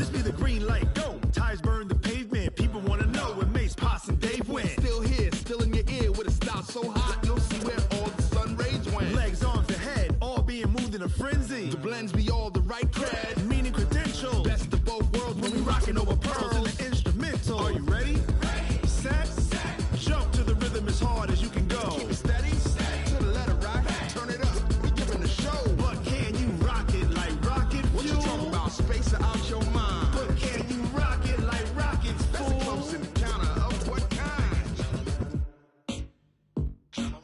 This be the green light, go. Tires burn the pavement. People want to know when Mace, Pops, and Dave win. Still here, still in your ear with a style so hot, you'll see where all the sun rays went. Legs, arms, and head, all being moved in a frenzy. The blends be all the right cred. Meaning credentials. Best of both worlds When we rocking over pearls in the instrumental. Are you ready? Ready. Set. Jump to the rhythm as hard as you can go. Keep it steady. To the letter rock. Turn it up. We giving the show. But can you rock it like rocket fuel? What you talking about? Space it out your mind. But can you rock it like rockets, That's fool? a close encounter of what kind? Gentlemen.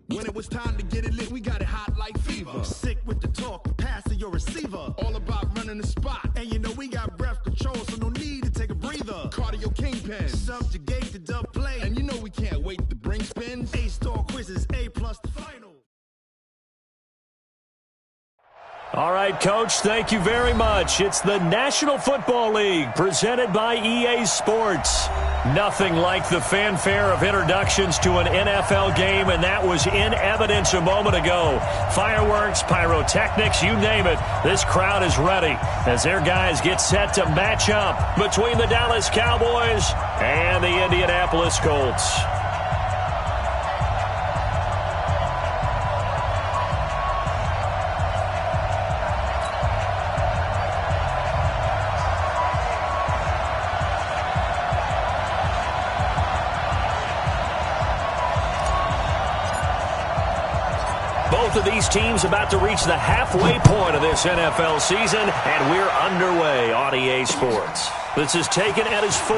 When it was time to get it lit, we got it hot like fever. Sick with the talk, passing your receiver. All about running the spot. And you know we got breath control, so no need to take a breather. Cardio kingpin. Subjugate the dub play. And you know we can't wait to bring spins. A-star quizzes, A+ the final. All right, Coach, thank you very much. It's the National Football League presented by EA Sports. Nothing like the fanfare of introductions to an NFL game, and that was in evidence a moment ago. Fireworks, pyrotechnics, you name it. This crowd is ready as their guys get set to match up between the Dallas Cowboys and the Indianapolis Colts. Both of these teams about to reach the halfway point of this NFL season, and we're underway on EA Sports. This is taken at his 4.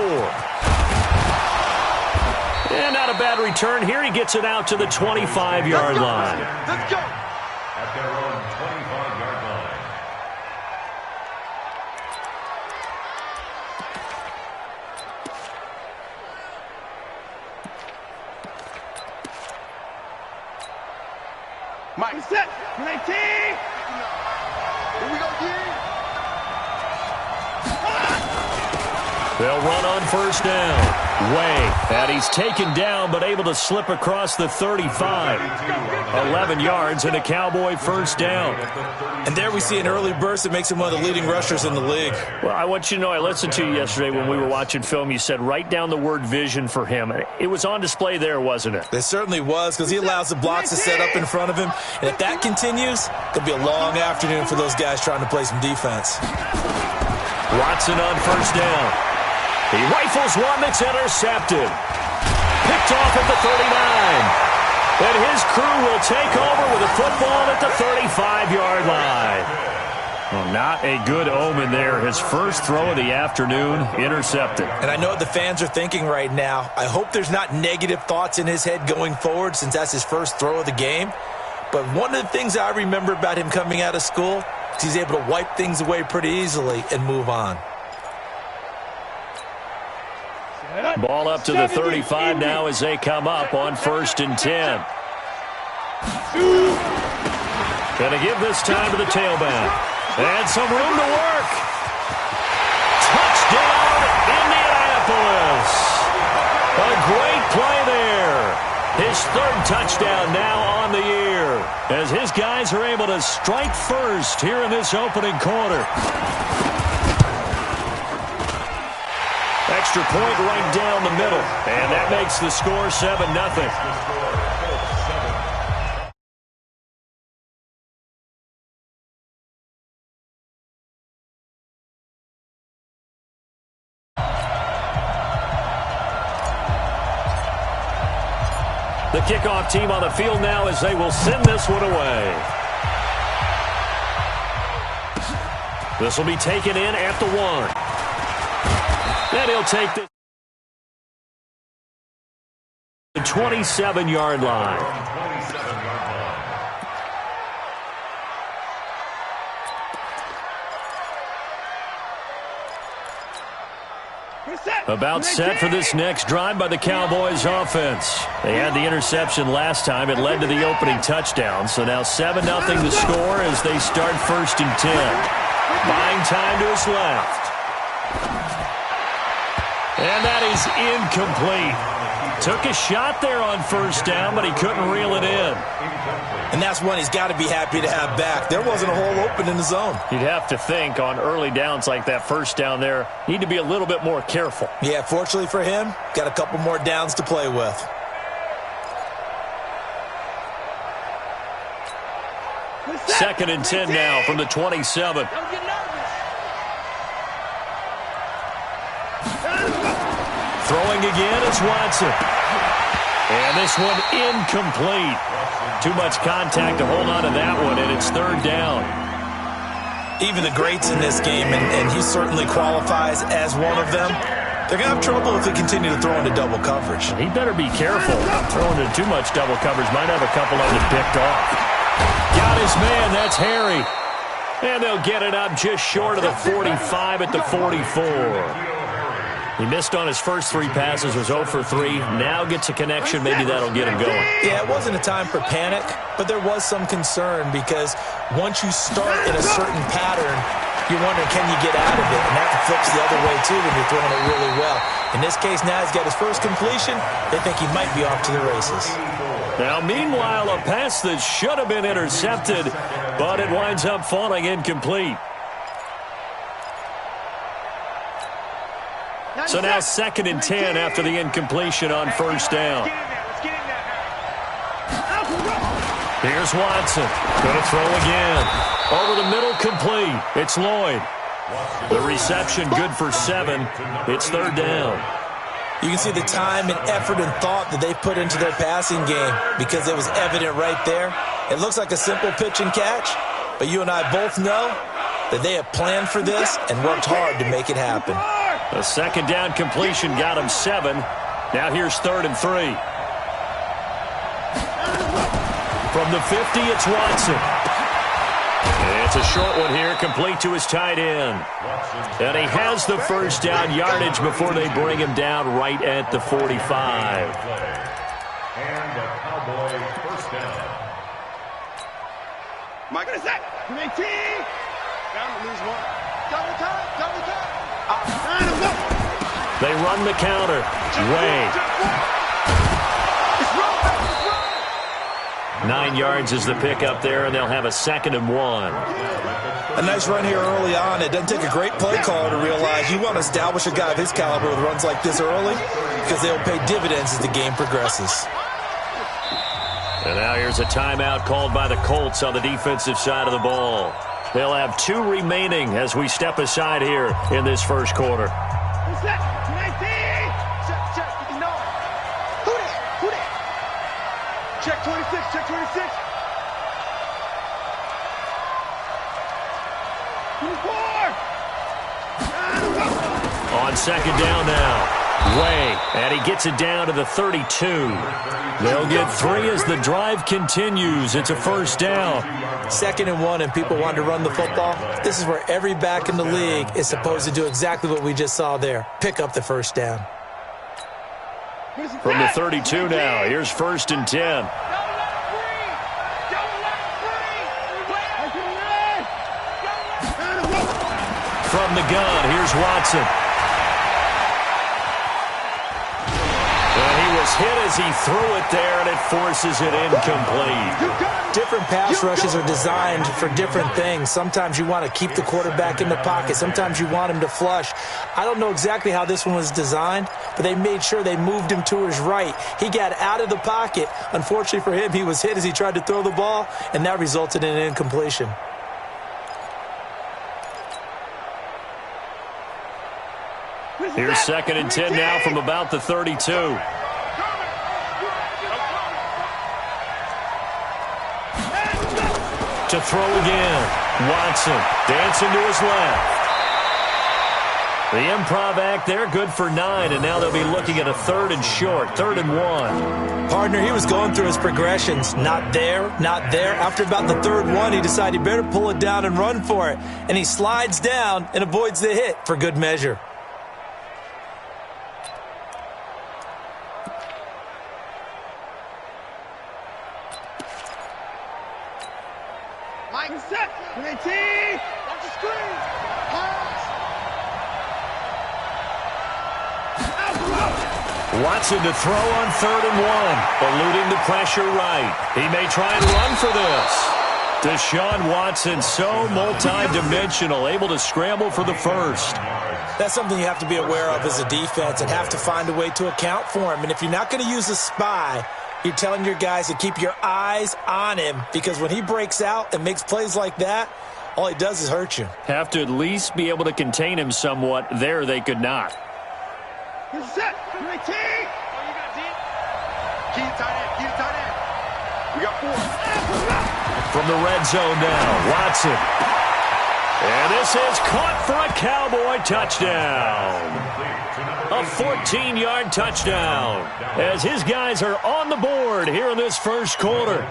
And not a bad return here. He gets it out to the 25-yard line. Let's go. At their own 25-yard line. Mike, set. 19. Here we go, G. They'll run on first down. Way. And he's taken down but able to slip across the 35. 11 yards and a Cowboy first down. And there we see an early burst that makes him one of the leading rushers in the league. Well, I want you to know, I listened to you yesterday when we were watching film. You said write down the word vision for him. It was on display there, wasn't it? It certainly was, because he allows the blocks to set up in front of him. And if that continues, it'll be a long afternoon for those guys trying to play some defense. Watson on first down. He rifles one that's intercepted. Picked off at the 39. And his crew will take over with a football at the 35-yard line. Well, not a good omen there. His first throw of the afternoon, intercepted. And I know what the fans are thinking right now. I hope there's not negative thoughts in his head going forward, since that's his first throw of the game. But one of the things I remember about him coming out of school is he's able to wipe things away pretty easily and move on. Ball up to the 35 now as they come up on 1st and 10. Going to give this time to the tailback. And some room to work. Touchdown, Indianapolis. A great play there. His 3rd touchdown now on the year, as his guys are able to strike first here in this opening quarter. Extra point right down the middle, and that makes the score 7-0. The kickoff team on the field now as they will send this one away. This will be taken in at the 1. And he'll take the 27-yard line. About set for this next drive by the Cowboys offense. They had the interception last time. It led to the opening touchdown. So now 7-0 the score as they start 1st and 10. Buying time to his left. And that is incomplete. Took a shot there on first down, but he couldn't reel it in. And that's one he's got to be happy to have back. There wasn't a hole open in the zone. You'd have to think on early downs like that first down there, need to be a little bit more careful. Yeah, fortunately for him, got a couple more downs to play with. Second and 10 now from the 27. Throwing again is Watson. And this one incomplete. Too much contact to hold on to that one, and it's third down. Even the greats in this game, and he certainly qualifies as one of them, they're going to have trouble if they continue to throw into double coverage. He better be careful. Throwing into too much double coverage might have a couple of them picked off. Got his man. That's Harry. And they'll get it up just short of the 45 at the 44. He missed on his first three passes, was 0 for 3. Now gets a connection. Maybe that'll get him going. Yeah, it wasn't a time for panic, but there was some concern because once you start in a certain pattern, you're wondering, can you get out of it? And that flips the other way, too, when you're throwing it really well. In this case, now he's got his first completion. They think he might be off to the races. Now, meanwhile, a pass that should have been intercepted, but it winds up falling incomplete. So now second and 10 after the incompletion on first down. Here's Watson. Going to throw again. Over the middle, complete. It's Lloyd. The reception good for 7. It's third down. You can see the time and effort and thought that they put into their passing game because it was evident right there. It looks like a simple pitch and catch, but you and I both know that they have planned for this and worked hard to make it happen. A second down completion got him 7. Now here's third and 3. From the 50, it's Watson. It's a short one here, complete to his tight end. And he has the first down yardage before they bring him down right at the 45. And the Cowboy first down. Mike, what is that? Down to lose one. Double time. They run the counter. Way. 9 yards is the pickup there, and they'll have a 2nd and 1. A nice run here early on. It doesn't take a great play caller to realize you want to establish a guy of his caliber with runs like this early because they'll pay dividends as the game progresses. And now here's a timeout called by the Colts on the defensive side of the ball. They'll have 2 remaining as we step aside here in this first quarter. Check 26, check 26. 24. On second down now. Way. And he gets it down to the 32. They'll get 3 as the drive continues. It's a first down. 2nd and 1, and people want to run the football. This is where every back in the league is supposed to do exactly what we just saw there. Pick up the first down. From the 32 now, here's first and 10. From the gun, here's Watson. And he was hit as he threw it there, and it forces it incomplete. Different pass rushes are designed for different things. Sometimes you want to keep the quarterback in the pocket. Sometimes you want him to flush. I don't know exactly how this one was designed, but they made sure they moved him to his right. He got out of the pocket. Unfortunately for him, he was hit as he tried to throw the ball, and that resulted in an incompletion. Here's second and 10 now from about the 32. To throw again. Watson dancing to his left. The improv act there, good for 9, and now they'll be looking at a 3rd and short, 3rd and 1. Partner, he was going through his progressions. Not there, not there. After about the 3rd one, he decided he better pull it down and run for it. And he slides down and avoids the hit for good measure. Mike, set. 18. Watch the screen. Pass. Watson to throw on 3rd and 1. Eluding the pressure right. He may try and run for this. Deshaun Watson, so multi-dimensional, able to scramble for the first. That's something you have to be aware of as a defense and have to find a way to account for him. And if you're not going to use a spy, you're telling your guys to keep your eyes on him, because when he breaks out and makes plays like that, all he does is hurt you. Have to at least be able to contain him somewhat. There they could not. He's set. You're a team. Oh, you got deep. Keep it tight end. Keep it tight end. We got 4. From the red zone now, Watson. And this is caught for a Cowboy touchdown. A 14-yard touchdown as his guys are on the board here in this first quarter.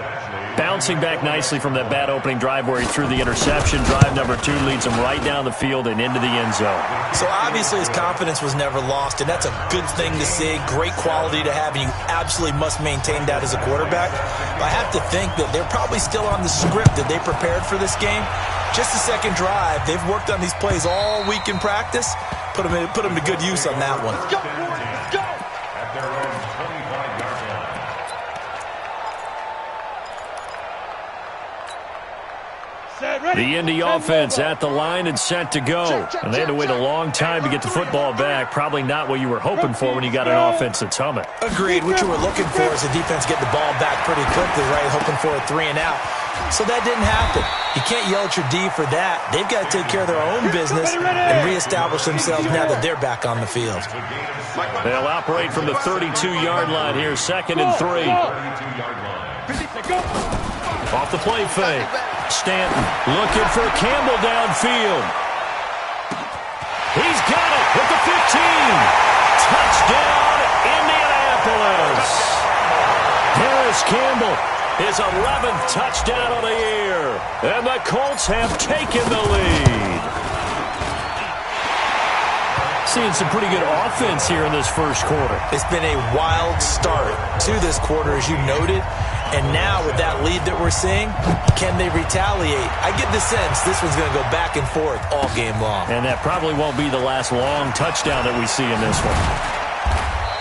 Bouncing back nicely from that bad opening drive where he threw the interception. Drive number 2 leads him right down the field and into the end zone. So obviously his confidence was never lost, and that's a good thing to see. Great quality to have, and you absolutely must maintain that as a quarterback. But I have to think that they're probably still on the script that they prepared for this game. Just the second drive. They've worked on these plays all week in practice. Put them to good use on that one. Let's go. Let's go. At their own 25-yard line. The Indy offense at the line and set to go. And they had to wait a long time to get the football back. Probably not what you were hoping for when you got an offense that's humming. Agreed. What you were looking for is the defense get the ball back pretty quickly, right? Hoping for a 3 and out. So that didn't happen. You can't yell at your D for that. They've got to take care of their own business and reestablish themselves now that they're back on the field. They'll operate from the 32-yard line here, 2nd and 3. Off the play fake. Stanton looking for Campbell downfield. He's got it at the 15. Touchdown, Indianapolis. Harris Campbell, his 11th touchdown of the year. And the Colts have taken the lead. Seeing some pretty good offense here in this first quarter. It's been a wild start to this quarter, as you noted. And now with that lead that we're seeing, can they retaliate? I get the sense this one's going to go back and forth all game long. And that probably won't be the last long touchdown that we see in this one.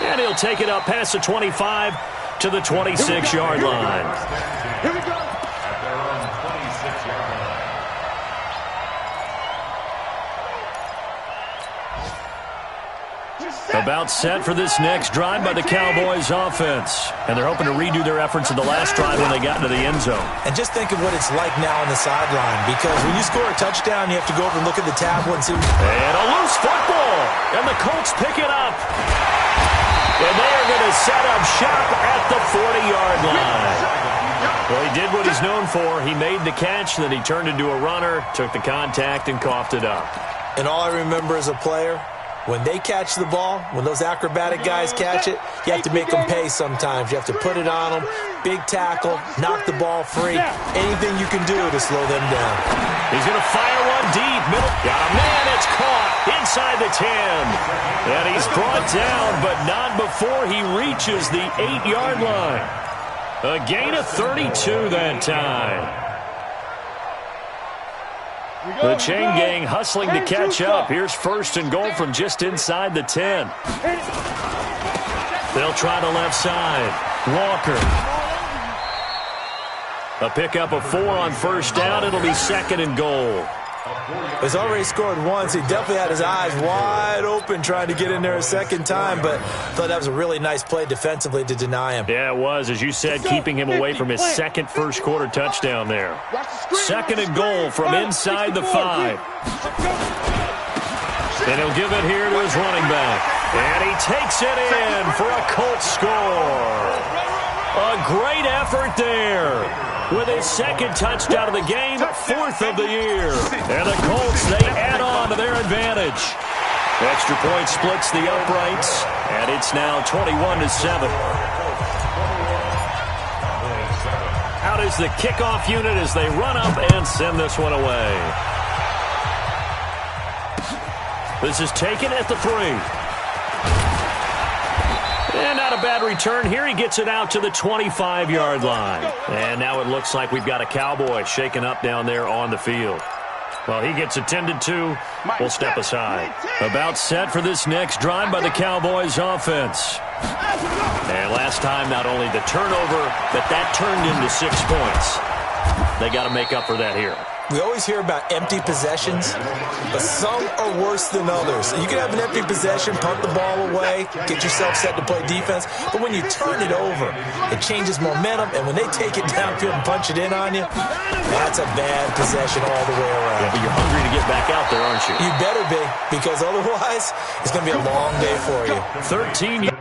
And he'll take it up past the 25 to the 26-yard line. Here we go. At their own 26-yard line. About set for this next drive by the Cowboys offense. And they're hoping to redo their efforts in the last drive when they got into the end zone. And just think of what it's like now on the sideline, because when you score a touchdown, you have to go over and look at the tablet and see. And a loose football. And the Colts pick it up. And they are going to set up shop at the 40-yard line. Well, he did what he's known for. He made the catch, then he turned into a runner, took the contact, and coughed it up. And all I remember as a player, when they catch the ball, when those acrobatic guys catch it, you have to make them pay sometimes. You have to put it on them, big tackle, knock the ball free. Anything you can do to slow them down. He's going to fire one deep. Middle. Got a man. It's caught inside the 10. And he's brought down, but not before he reaches the 8-yard line. A gain of 32 that time. The chain gang hustling to catch up. Here's 1st and goal from just inside the 10. They'll try the left side. Walker. A pickup of 4 on 1st down. It'll be 2nd and goal. He's already scored once. He definitely had his eyes wide open trying to get in there a second time, but I thought that was a really nice play defensively to deny him. Yeah, it was. As you said, keeping him away from his second first-quarter touchdown there. 2nd and goal from inside the 5. And he'll give it here to his running back. And he takes it in for a Colts score. A great effort there. With his 2nd touchdown of the game, 4th of the year. And the Colts, they add on to their advantage. Extra point splits the uprights, and it's now 21-7. Out is the kickoff unit as they run up and send this one away. This is taken at the 3. And not a bad return here. He gets it out to the 25-yard line. And now it looks like we've got a Cowboy shaken up down there on the field. Well, he gets attended to. We'll step aside. About set for this next drive by the Cowboys offense. And last time, not only the turnover, but that turned into 6 points. They got to make up for that here. We always hear about empty possessions, but some are worse than others. You can have an empty possession, punt the ball away, get yourself set to play defense, but when you turn it over, it changes momentum, and when they take it downfield and punch it in on you, that's a bad possession all the way around. Yeah, but you're hungry to get back out there, aren't you? You better be, because otherwise, it's going to be a long day for you. 13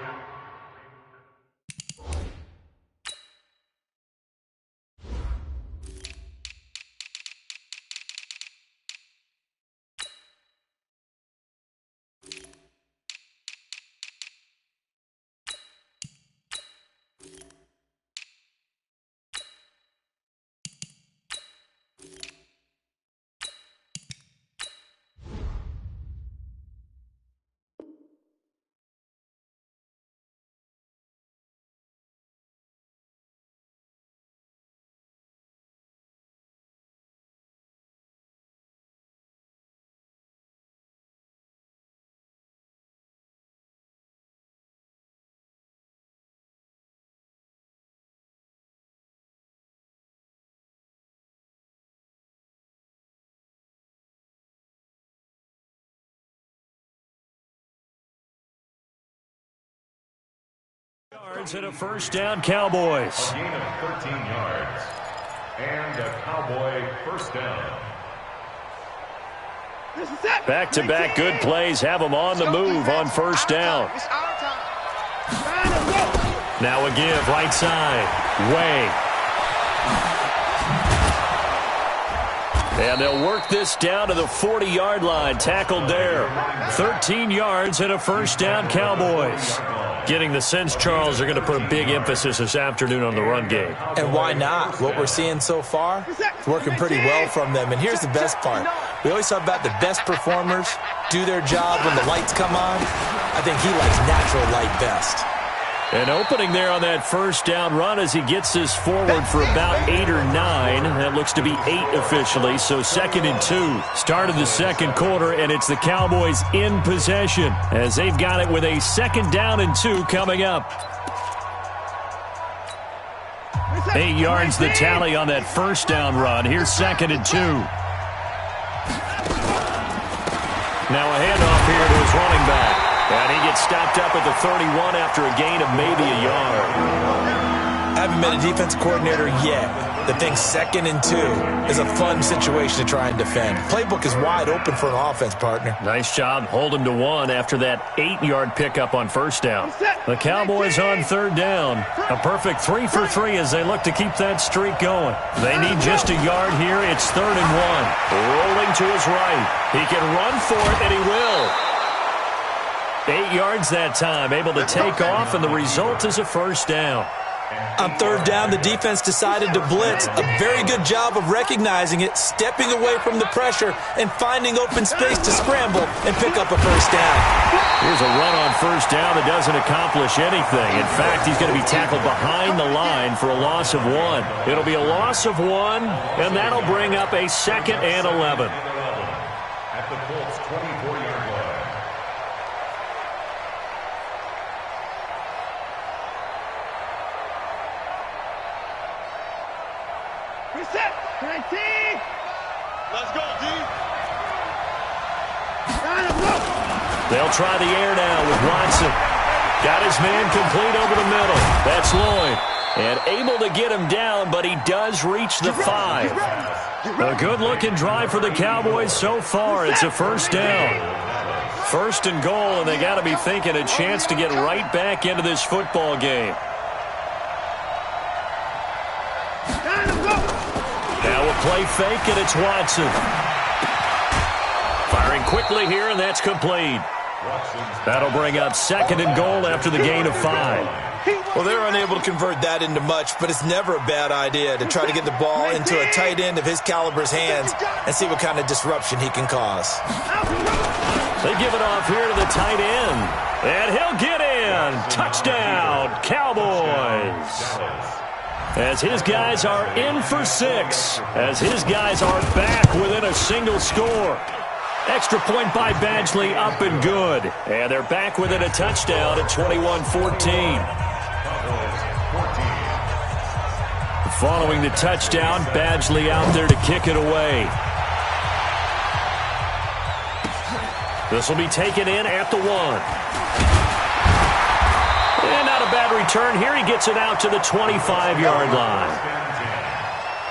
yards and a first down, Cowboys. A gain of 13 yards. And a Cowboy first down. Back-to-back good plays have them on the move on first down. Now a give, right side. Way. And they'll work this down to the 40-yard line. Tackled there. 13 yards and a first down, Cowboys. Getting the sense, Charles, they're going to put a big emphasis this afternoon on the run game. And why not? What we're seeing so far, it's working pretty well from them. And here's the best part. We always talk about the best performers do their job when the lights come on. I think he likes natural light best. An opening there on that first down run as he gets this forward for about 8 or 9. That looks to be 8 officially, so 2nd and 2. Start of the second quarter, and it's the Cowboys in possession as they've got it with a 2nd down and 2 coming up. 8 yards the tally on that first down run. Here's 2nd and 2. Now a handoff here to his running back. And he gets stopped up at the 31 after a gain of maybe a yard. I haven't been a defense coordinator yet. The thing 2nd and 2 is a fun situation to try and defend. Playbook is wide open for an offense, partner. Nice job. Hold him to 1 after that 8-yard pickup on first down. The Cowboys on 3rd down. A perfect 3 for 3 as they look to keep that streak going. They need just a yard here. It's 3rd and 1. Rolling to his right. He can run for it, and he will. 8 yards that time, able to take off, and the result is a first down. On 3rd down, the defense decided to blitz. A very good job of recognizing it, stepping away from the pressure, and finding open space to scramble and pick up a first down. Here's a run on first down that doesn't accomplish anything. In fact, he's going to be tackled behind the line for a loss of 1. It'll be a loss of 1, and that'll bring up a 2nd and 11. At the Colts' 24-yard line. Reset. 19. Let's go, D. They'll try the air now with Watson. Got his man complete over the middle. That's Lloyd. And able to get him down, but he does reach the 5. A good-looking drive for the Cowboys so far. It's a first down. 1st and goal, and they got to be thinking a chance to get right back into this football game. Now a play fake, and it's Watson. Firing quickly here, and that's complete. That'll bring up 2nd and goal after the gain of 5. Well, they're unable to convert that into much, but it's never a bad idea to try to get the ball into a tight end of his caliber's hands and see what kind of disruption he can cause. They give it off here to the tight end, and he'll get in. Touchdown, Cowboys. as his guys are in for 6, as his guys are back within a single score. Extra point by Badgley, up and good. And they're back within a touchdown at 21-14. Following the touchdown, Badgley out there to kick it away. This will be taken in at the 1. And not a bad return here. He gets it out to the 25-yard line.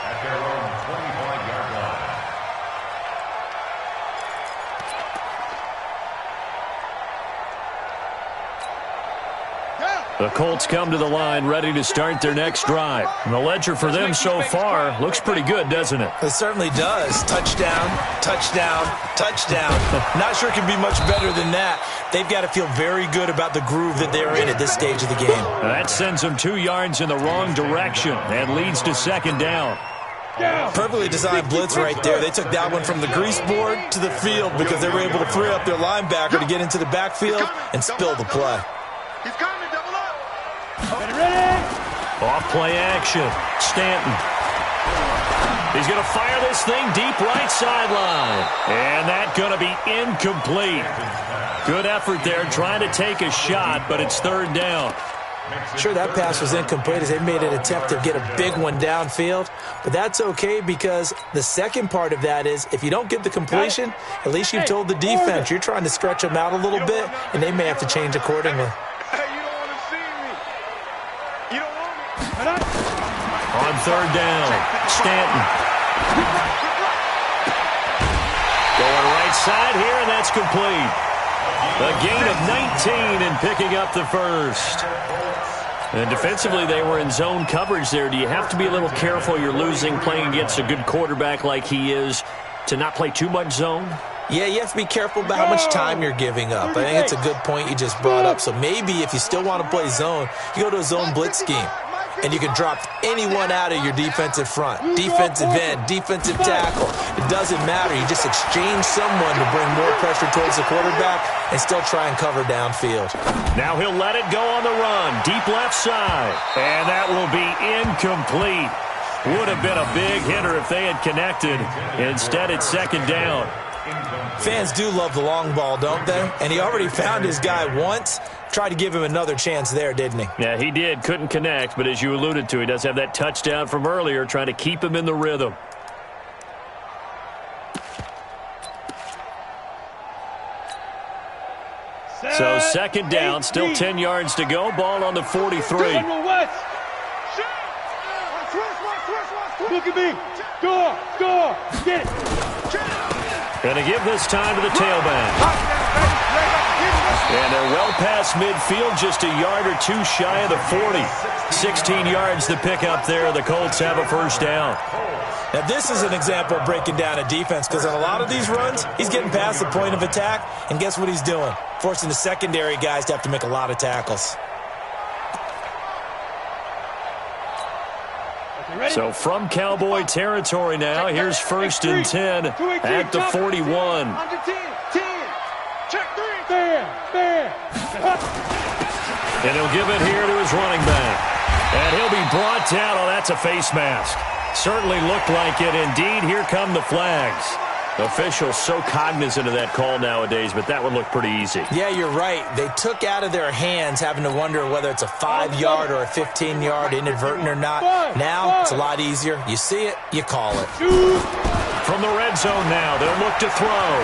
At their own 25-yard line. The Colts come to the line ready to start their next drive. And the ledger for them so far looks pretty good, doesn't it? It certainly does. Touchdown, touchdown, touchdown. Not sure it can be much better than that. They've got to feel very good about the groove that they're in at this stage of the game. That sends them 2 yards in the wrong direction and leads to second down. Perfectly designed blitz right there. They took that one from the grease board to the field because they were able to free up their linebacker to get into the backfield and spill the play. He's coming, double up. Off play action. Stanton. He's going to fire this thing deep right sideline. And that's going to be incomplete. Good effort there trying to take a shot, but it's third down. Sure, that pass was incomplete as they made an attempt to get a big one downfield, but that's okay because the second part of that is if you don't get the completion, at least you've told the defense you're trying to stretch them out a little bit, and they may have to change accordingly. Hey, you don't want to see me. You don't want me. On third down, Stanton. Going right side here, and that's complete. A gain of 19 and picking up the first. And defensively, they were in zone coverage there. Do you have to be a little careful? You're losing, playing against a good quarterback like he is, to not play too much zone? Yeah, you have to be careful about how much time you're giving up. I think it's a good point you just brought up. So maybe if you still want to play zone, you go to a zone blitz scheme. And you can drop anyone out of your defensive front. Defensive end, defensive tackle. It doesn't matter. You just exchange someone to bring more pressure towards the quarterback and still try and cover downfield. Now he'll let it go on the run. Deep left side. And that will be incomplete. Would have been a big hitter if they had connected. Instead, it's second down. Fans do love the long ball, don't they? And he already found his guy once. Tried to give him another chance there, didn't he? Yeah, he did. Couldn't connect, but as you alluded to, he does have that touchdown from earlier, trying to keep him in the rhythm. So second down, still 10 yards to go. Ball on the 43. Look at me. Score. Get it. Going to give this time to the tailback. And they're well past midfield, just a yard or two shy of the 40. 16 yards to pick up there. The Colts have a first down. Now, this is an example of breaking down a defense because on a lot of these runs, he's getting past the point of attack, and guess what he's doing? Forcing the secondary guys to have to make a lot of tackles. So from Cowboy territory now, here's first and 10 at the 41. And he'll give it here to his running back. And he'll be brought down. Oh, that's a face mask. Certainly looked like it. Indeed, here come the flags. Officials so cognizant of that call nowadays, but that would look pretty easy. Yeah, you're right. They took out of their hands having to wonder whether it's a 5-yard or a 15-yard, inadvertent or not. Now, it's a lot easier. You see it, you call it. From the red zone now, they'll look to throw.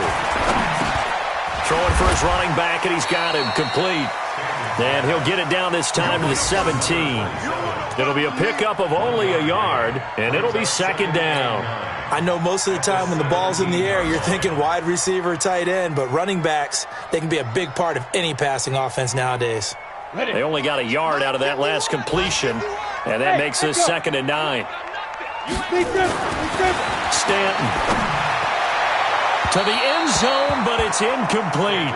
Throwing for his running back, and he's got him complete. And he'll get it down this time to the 17. It'll be a pickup of only a yard, and it'll be second down. I know most of the time when the ball's in the air, you're thinking wide receiver, tight end, but running backs, they can be a big part of any passing offense nowadays. They only got a yard out of that last completion, and that makes this 2nd and 9. Stanton to the end zone, but it's incomplete.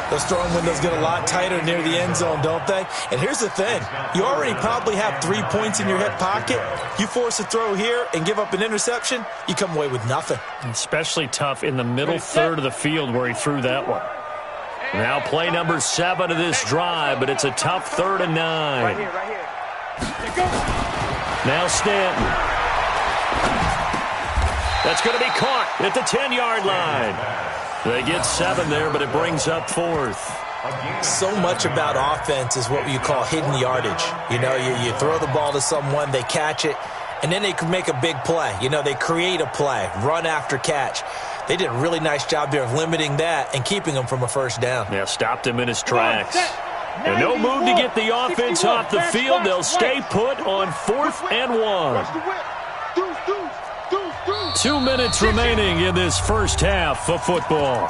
Those throwing windows get a lot tighter near the end zone, don't they? And here's the thing. You already probably have 3 points in your hip pocket. You force a throw here and give up an interception, you come away with nothing. Especially tough in the middle third of the field where he threw that one. Now play number 7 of this drive, but it's a tough 3rd and 9. Right here. Now Stanton. That's going to be caught at the 10-yard line. They get 7 there, but it brings up 4th. So much about offense is what you call hidden yardage. You know, you throw the ball to someone, they catch it, and then they can make a big play. You know, they create a play, run after catch. They did a really nice job there of limiting that and keeping them from a first down. Yeah, stopped him in his tracks. And no move to get the offense off the field. They'll stay put on 4th and 1. 2 minutes remaining in this first half of football.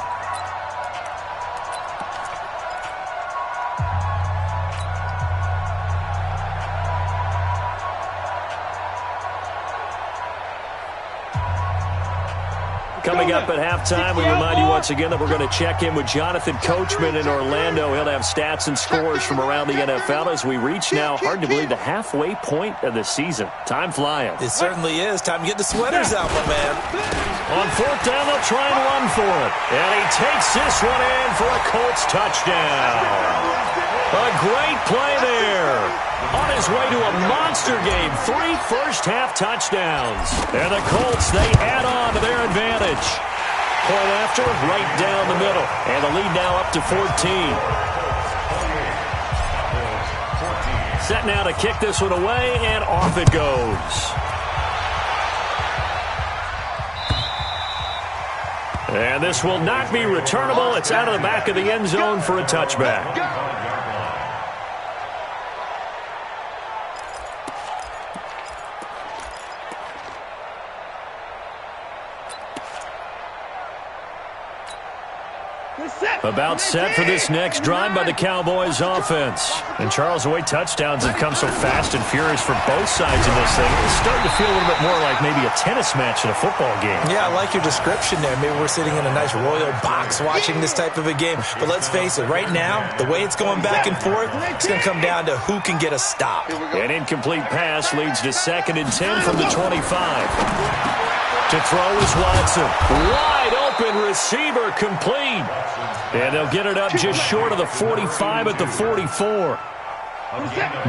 Coming up at halftime, we remind you once again that we're going to check in with Jonathan Coachman in Orlando. He'll have stats and scores from around the NFL as we reach now, hard to believe, the halfway point of the season. Time flying. It certainly is. Time to get the sweaters out, my man. On 4th down, they'll try and run for it. And he takes this one in for a Colts touchdown. A great play there. On his way to a monster game, 3 first-half touchdowns. And the Colts, they add on to their advantage. Point after, right down the middle. And the lead now up to 14. Set now to kick this one away, and off it goes. And this will not be returnable. It's out of the back of the end zone for a touchback. About set for this next drive by the Cowboys offense. And Charles, the way touchdowns have come so fast and furious for both sides in this thing, it's starting to feel a little bit more like maybe a tennis match in a football game. Yeah, I like your description there. Maybe we're sitting in a nice royal box watching this type of a game. But let's face it, right now, the way it's going back and forth, it's going to come down to who can get a stop. An incomplete pass leads to 2nd and 10 from the 25. To throw is Watson. Wide open receiver, complete. And they'll get it up just short of the 45 at the 44.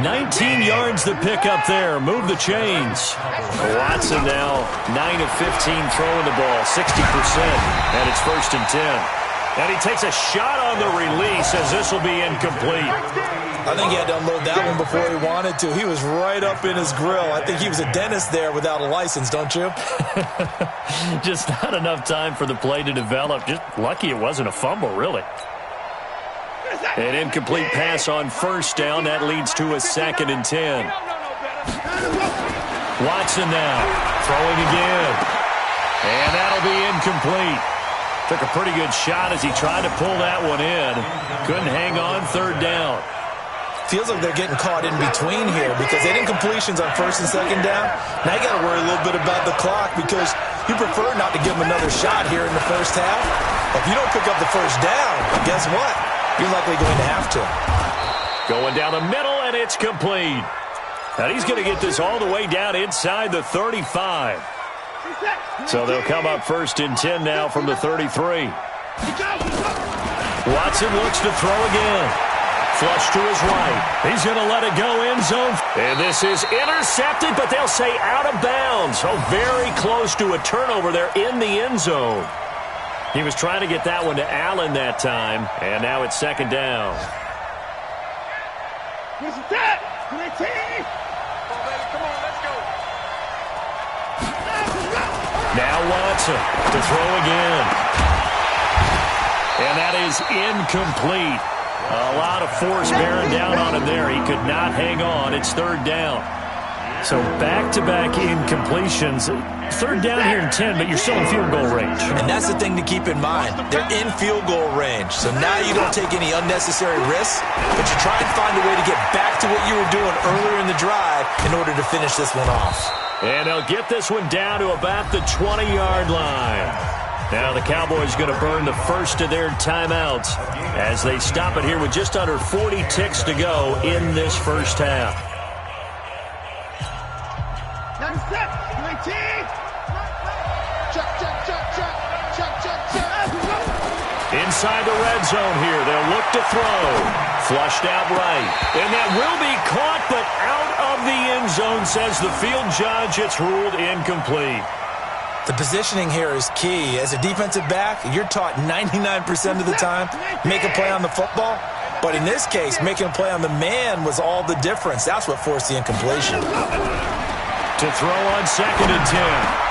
19 yards to pick up there. Move the chains. Watson now 9 of 15 throwing the ball, 60%. And it's 1st and 10. And he takes a shot on the release as this will be incomplete. I think he had to unload that one before he wanted to. He was right up in his grill. I think he was a dentist there without a license, don't you? Just not enough time for the play to develop. Just lucky it wasn't a fumble, really. An incomplete pass on 1st down. That leads to a 2nd and 10. Watson now throwing again. And that'll be incomplete. Took a pretty good shot as he tried to pull that one in. Couldn't hang on 3rd down. Feels like they're getting caught in between here because they didn't completions on 1st and 2nd down. Now you got to worry a little bit about the clock because you prefer not to give them another shot here in the first half. If you don't pick up the 1st down, guess what? You're likely going to have to. Going down the middle, and it's complete. Now he's going to get this all the way down inside the 35. So they'll come up 1st and 10 now from the 33. Watson looks to throw again. Flush to his right. He's going to let it go end zone. And this is intercepted, but they'll say out of bounds. Oh, very close to a turnover there in the end zone. He was trying to get that one to Allen that time, and now it's 2nd down. Now Watson to throw again. And that is incomplete. A lot of force bearing down on him there. He could not hang on. It's 3rd down. So back-to-back incompletions. 3rd down here in 10, but you're still in field goal range. And that's the thing to keep in mind. They're in field goal range. So now you don't take any unnecessary risks, but you try and find a way to get back to what you were doing earlier in the drive in order to finish this one off. And they'll get this one down to about the 20-yard line. Now the Cowboys going to burn the first of their timeouts as they stop it here with just under 40 ticks to go in this first half. Inside the red zone here, they'll look to throw. Flushed out right. And that will be caught, but out of of the end zone, says the field judge. It's ruled incomplete. The positioning here is key. As a defensive back, you're taught 99% of the time, make a play on the football. But in this case, making a play on the man was all the difference. That's what forced the incompletion. To throw on 2nd and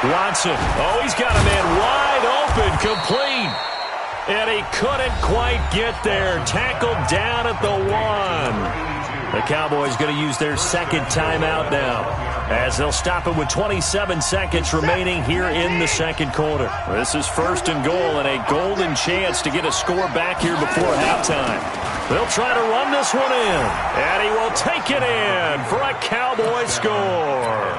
10. Watson. Oh, he's got a man wide open, complete. And he couldn't quite get there. Tackled down at the 1. The Cowboys going to use their second timeout now, as they'll stop it with 27 seconds remaining here in the second quarter. This is 1st and goal and a golden chance to get a score back here before halftime. They'll try to run this one in, and he will take it in for a Cowboy score.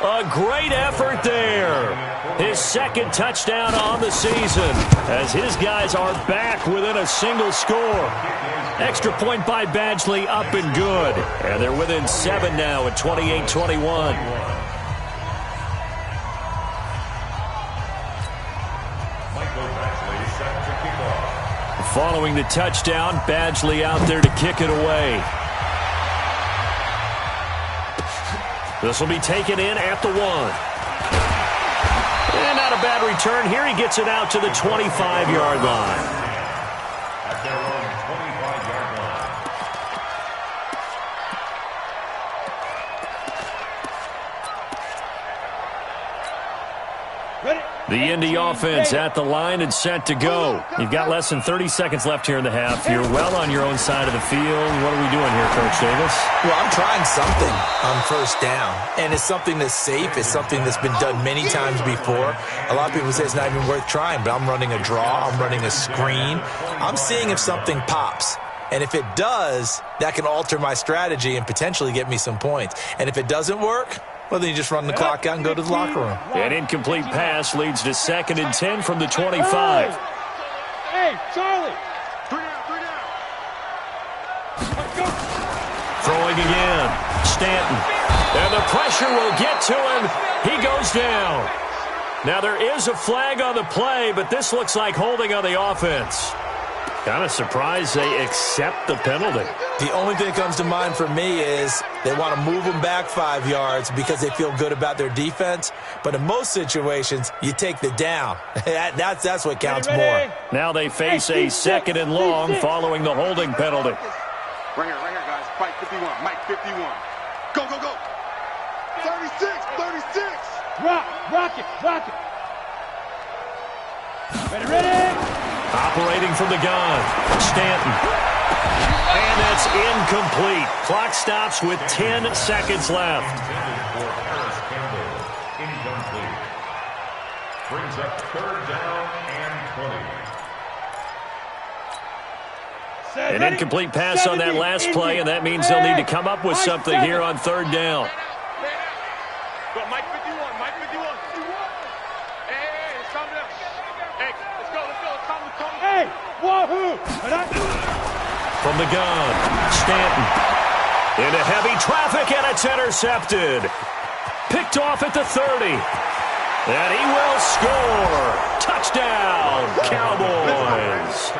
A great effort there. His second touchdown on the season, as his guys are back within a single score. Extra point by Badgley, up and good. And they're within 7 now at 28-21. Following the touchdown, Badgley out there to kick it away. This will be taken in at the 1. And not a bad return. Here he gets it out to the 25-yard line. At their own 25-yard line. Ready? The Indy offense at the line and set to go. You've got less than 30 seconds left here in the half. You're well on your own side of the field. What are we doing here, Coach Davis? Well, I'm trying something on 1st down, and it's something that's safe. It's something that's been done many times before. A lot of people say it's not even worth trying, but I'm running a draw. I'm running a screen. I'm seeing if something pops. And if it does, that can alter my strategy and potentially get me some points. And if it doesn't work, well, then you just run the clock out and go to the locker room. An incomplete pass leads to 2nd and 10 from the 25. Hey, Charlie! 3 down. Let's go. Throwing again. Stanton. And the pressure will get to him. He goes down. Now there is a flag on the play, but this looks like holding on the offense. Kind of surprised they accept the penalty. The only thing that comes to mind for me is they want to move them back 5 yards because they feel good about their defense. But in most situations, you take the down. That's what counts more. Now they face a 2nd and long following the holding penalty. Right here, guys. Mike 51. Mike 51. Go. 36. Rock it. Ready. Operating from the gun, Stanton. And that's incomplete. Clock stops with 10 seconds left. Incomplete. Brings up 3rd down and 20. An incomplete pass on that last play, and that means they'll need to come up with something here on 3rd down. Go, Mike 51. Hey, it's coming up. Hey, let's go. Come. Hey, wahoo! From the gun, Stanton. Into heavy traffic, and it's intercepted. Picked off at the 30. And he will score. Touchdown, Cowboys.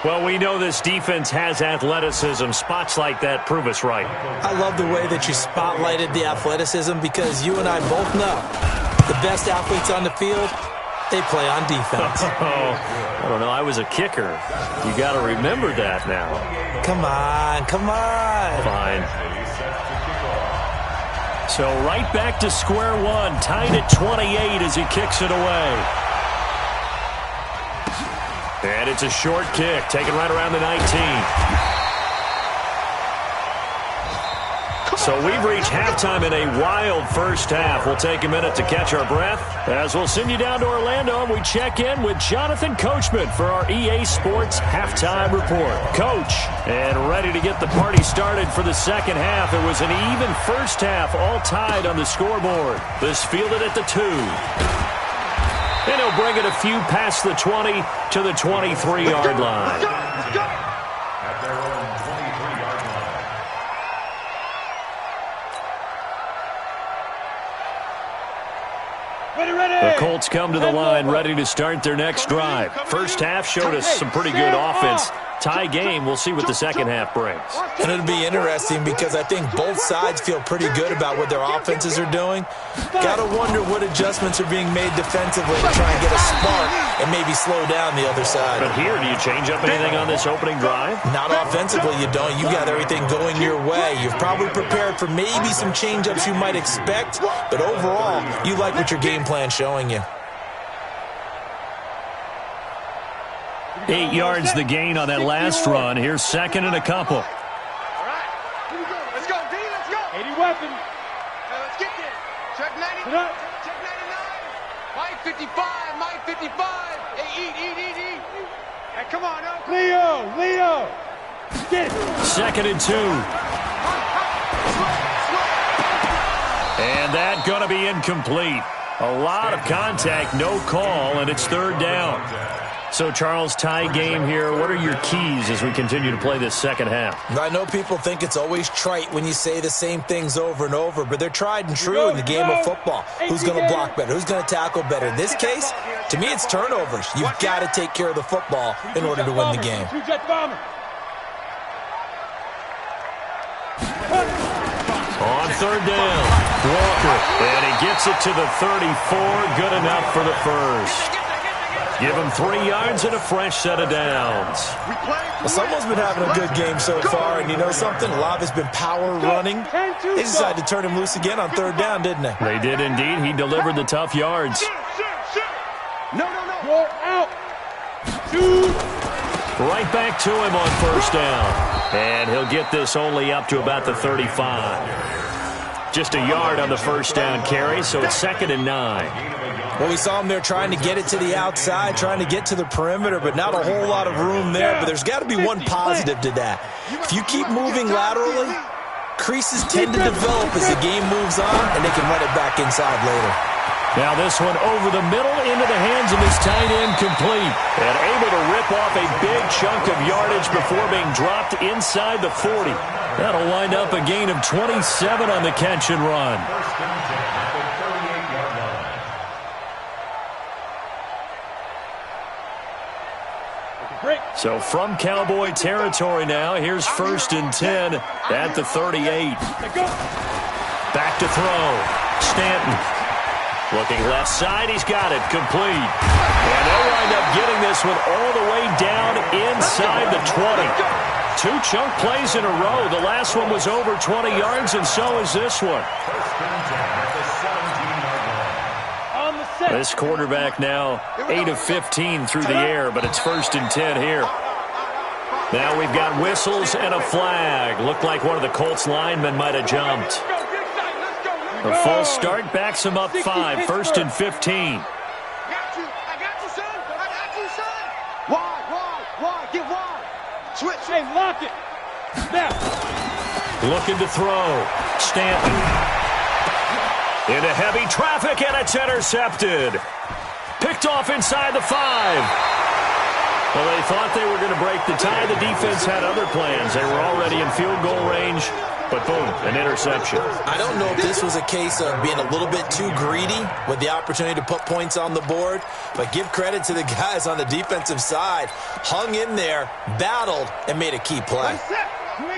Well, we know this defense has athleticism. Spots like that prove us right. I love the way that you spotlighted the athleticism because you and I both know the best athletes on the field, they play on defense. I don't know. I was a kicker. You got to remember that now. Come on. Fine. So right back to square one, tied at 28 as he kicks it away. And it's a short kick, taken right around the 19. So we've reached halftime in a wild first half. We'll take a minute to catch our breath as we'll send you down to Orlando and we check in with Jonathan Coachman for our EA Sports Halftime Report. Coach, and ready to get the party started for the second half. It was an even first half, all tied on the scoreboard. This fielded at the 2. And he'll bring it a few past the 20 to the 23-yard line. At their own 23-yard line. The Colts come to the line ready to start their next drive. First half showed us some pretty good offense. Tie game. We'll see what the second half brings. And it'll be interesting because I think both sides feel pretty good about what their offenses are doing. Got to wonder what adjustments are being made defensively to try and get a spark and maybe slow down the other side. But here, do you change up anything on this opening drive? Not offensively, you don't. You got everything going your way. You've probably prepared for maybe some change-ups you might expect, but overall, you like what your game plan's showing you. 8 yards the gain on that last run. Here's second and a couple. All right. Here we go. Let's go, D. Let's go. 80 weapon. Let's get this. Check 90. Check 99. Mike 55. Mike 55. Hey, eat. Hey, come on. Leo. Get it. Second and 2. And that going to be incomplete. A lot of contact, no call, and it's third down. So, Charles, tie game here. What are your keys as we continue to play this second half? I know people think it's always trite when you say the same things over and over, but they're tried and true in the game of football. Who's going to block better? Who's going to tackle better? In this case, to me, it's turnovers. You've got to take care of the football in order to win the game. On third down, Walker, and he gets it to the 34. Good enough for the first. Give him 3 yards and a fresh set of downs. Well, someone's been having a good game so far, and you know something? A lot has been power running. They decided to turn him loose again on third down, didn't they? They did indeed. He delivered the tough yards. No. Go out. Shoot. Right back to him on first down. And he'll get this only up to about the 35. Just a yard on the first down carry, so it's second and 9. Well, we saw him there trying to get it to the outside, trying to get to the perimeter, but not a whole lot of room there. But there's got to be one positive to that. If you keep moving laterally, creases tend to develop as the game moves on, and they can run it back inside later. Now this one over the middle into the hands of his tight end, complete. And able to rip off a big chunk of yardage before being dropped inside the 40. That'll wind up a gain of 27 on the catch and run. So from Cowboy territory now, here's first and 10 at the 38. Back to throw. Stanton. Looking left side, he's got it, complete. And they'll wind up getting this one all the way down inside the 20. 2 chunk plays in a row. The last one was over 20 yards, and so is this one. This quarterback now 8 of 15 through the air, but it's first and 10 here. Now we've got whistles and a flag. Looked like one of the Colts linemen might have jumped. A false start backs him up 5, first and 15. I got you, son. Wide. Get wide. Switch. Hey, lock it. Snap. Looking to throw. Stanton. Into heavy traffic, and it's intercepted. Picked off inside the 5. Well, they thought they were going to break the tie. The defense had other plans. They were already in field goal range, but boom, an interception. I don't know if this was a case of being a little bit too greedy with the opportunity to put points on the board, but give credit to the guys on the defensive side. Hung in there, battled, and made a key play.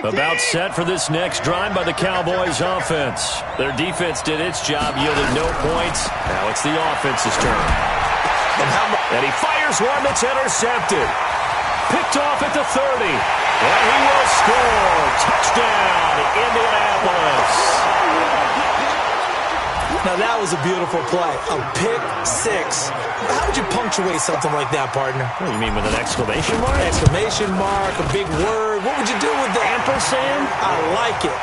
About set for this next drive by the Cowboys offense. Their defense did its job, yielded no points. Now it's the offense's turn. And he fires one that's intercepted. Picked off at the 30. And he will score. Touchdown, Indianapolis. Now that was a beautiful play. A pick 6. How would you punctuate something like that, partner? What do you mean, with an exclamation mark? Exclamation mark, a big word. What would you do with that? Ampersand? I like it.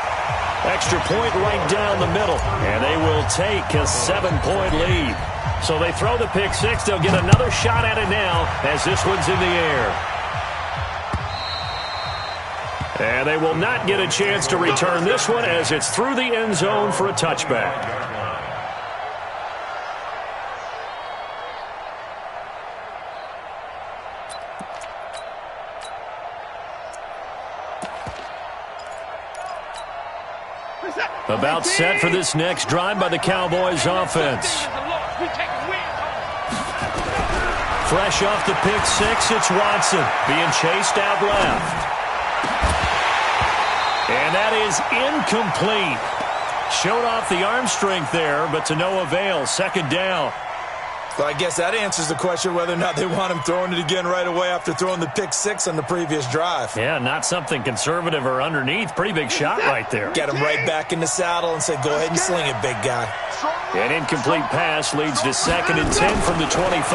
Extra point right down the middle. And they will take a 7-point lead. So they throw the pick 6. They'll get another shot at it now as this one's in the air. And they will not get a chance to return this one as it's through the end zone for a touchback. About set for this next drive by the Cowboys offense. Fresh off the pick six, it's Watson being chased out left. And that is incomplete. Showed off the arm strength there, but to no avail. Second down. Well, I guess that answers the question whether or not they want him throwing it again right away after throwing the pick six on the previous drive. Yeah, not something conservative or underneath. Pretty big shot right there. Get him right back in the saddle and say, go ahead and sling it, big guy. An incomplete pass leads to 2nd and 10 from the 25.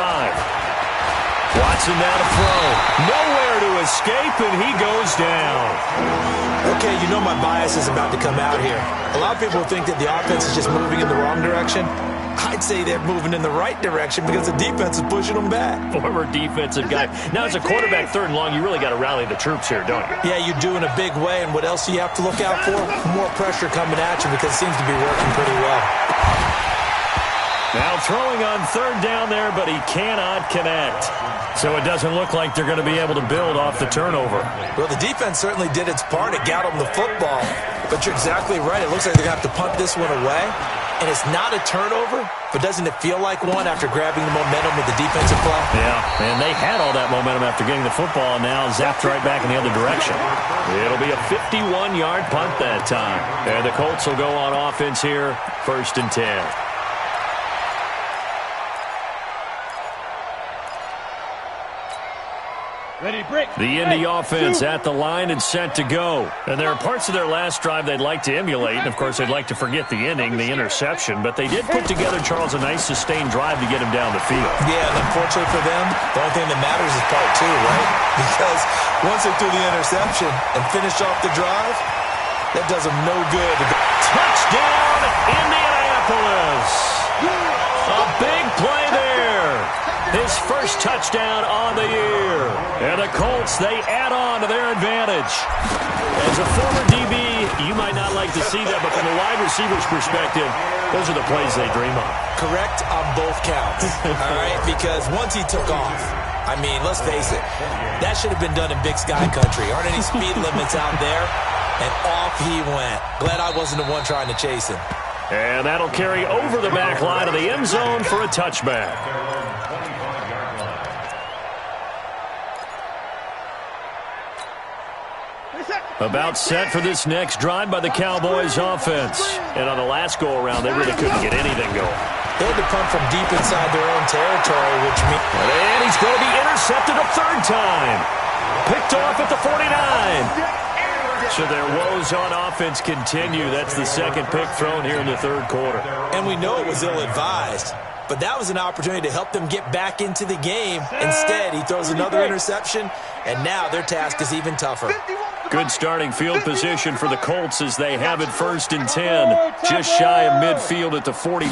Watson now to throw. Nowhere to escape, and he goes down. Okay, you know my bias is about to come out here. A lot of people think that the offense is just moving in the wrong direction. I'd say they're moving in the right direction because the defense is pushing them back. Former defensive guy. Now, as a quarterback, 3rd and long, you really got to rally the troops here, don't you? Yeah, you do in a big way, and what else do you have to look out for? More pressure coming at you because it seems to be working pretty well. Now throwing on 3rd down there, but he cannot connect. So it doesn't look like they're going to be able to build off the turnover. Well, the defense certainly did its part. It got them the football. But you're exactly right. It looks like they're going to have to punt this one away. And it's not a turnover, but doesn't it feel like one after grabbing the momentum with the defensive play? Yeah, and they had all that momentum after getting the football, and now zapped right back in the other direction. It'll be a 51-yard punt that time. And the Colts will go on offense here, 1st and 10. Ready, break. The Indy offense at the line and set to go. And there are parts of their last drive they'd like to emulate. And, of course, they'd like to forget the inning, the interception. But they did put together, Charles, a nice sustained drive to get him down the field. Yeah, and unfortunately for them, the only thing that matters is part 2, right? Because once they threw the interception and finished off the drive, that does them no good. Touchdown, Indianapolis. A big play there. His first touchdown on the year. And the Colts, they add on to their advantage. As a former DB, you might not like to see that, but from a wide receiver's perspective, those are the plays they dream of. Correct on both counts, all right? Because once he took off, I mean, let's face it, that should have been done in Big Sky Country. Aren't any speed limits out there? And off he went. Glad I wasn't the one trying to chase him. And that'll carry over the back line of the end zone for a touchback. About set for this next drive by the Cowboys offense. And on the last go-around, they really couldn't get anything going. They had to punt from deep inside their own territory, which means... And he's going to be intercepted a 3rd time. Picked off at the 49. So their woes on offense continue. That's the 2nd pick thrown here in the 3rd quarter. And we know it was ill-advised. But that was an opportunity to help them get back into the game. Instead, he throws another interception, and now their task is even tougher. Good starting field position for the Colts as they have it 1st and 10. Just shy of midfield at the 49.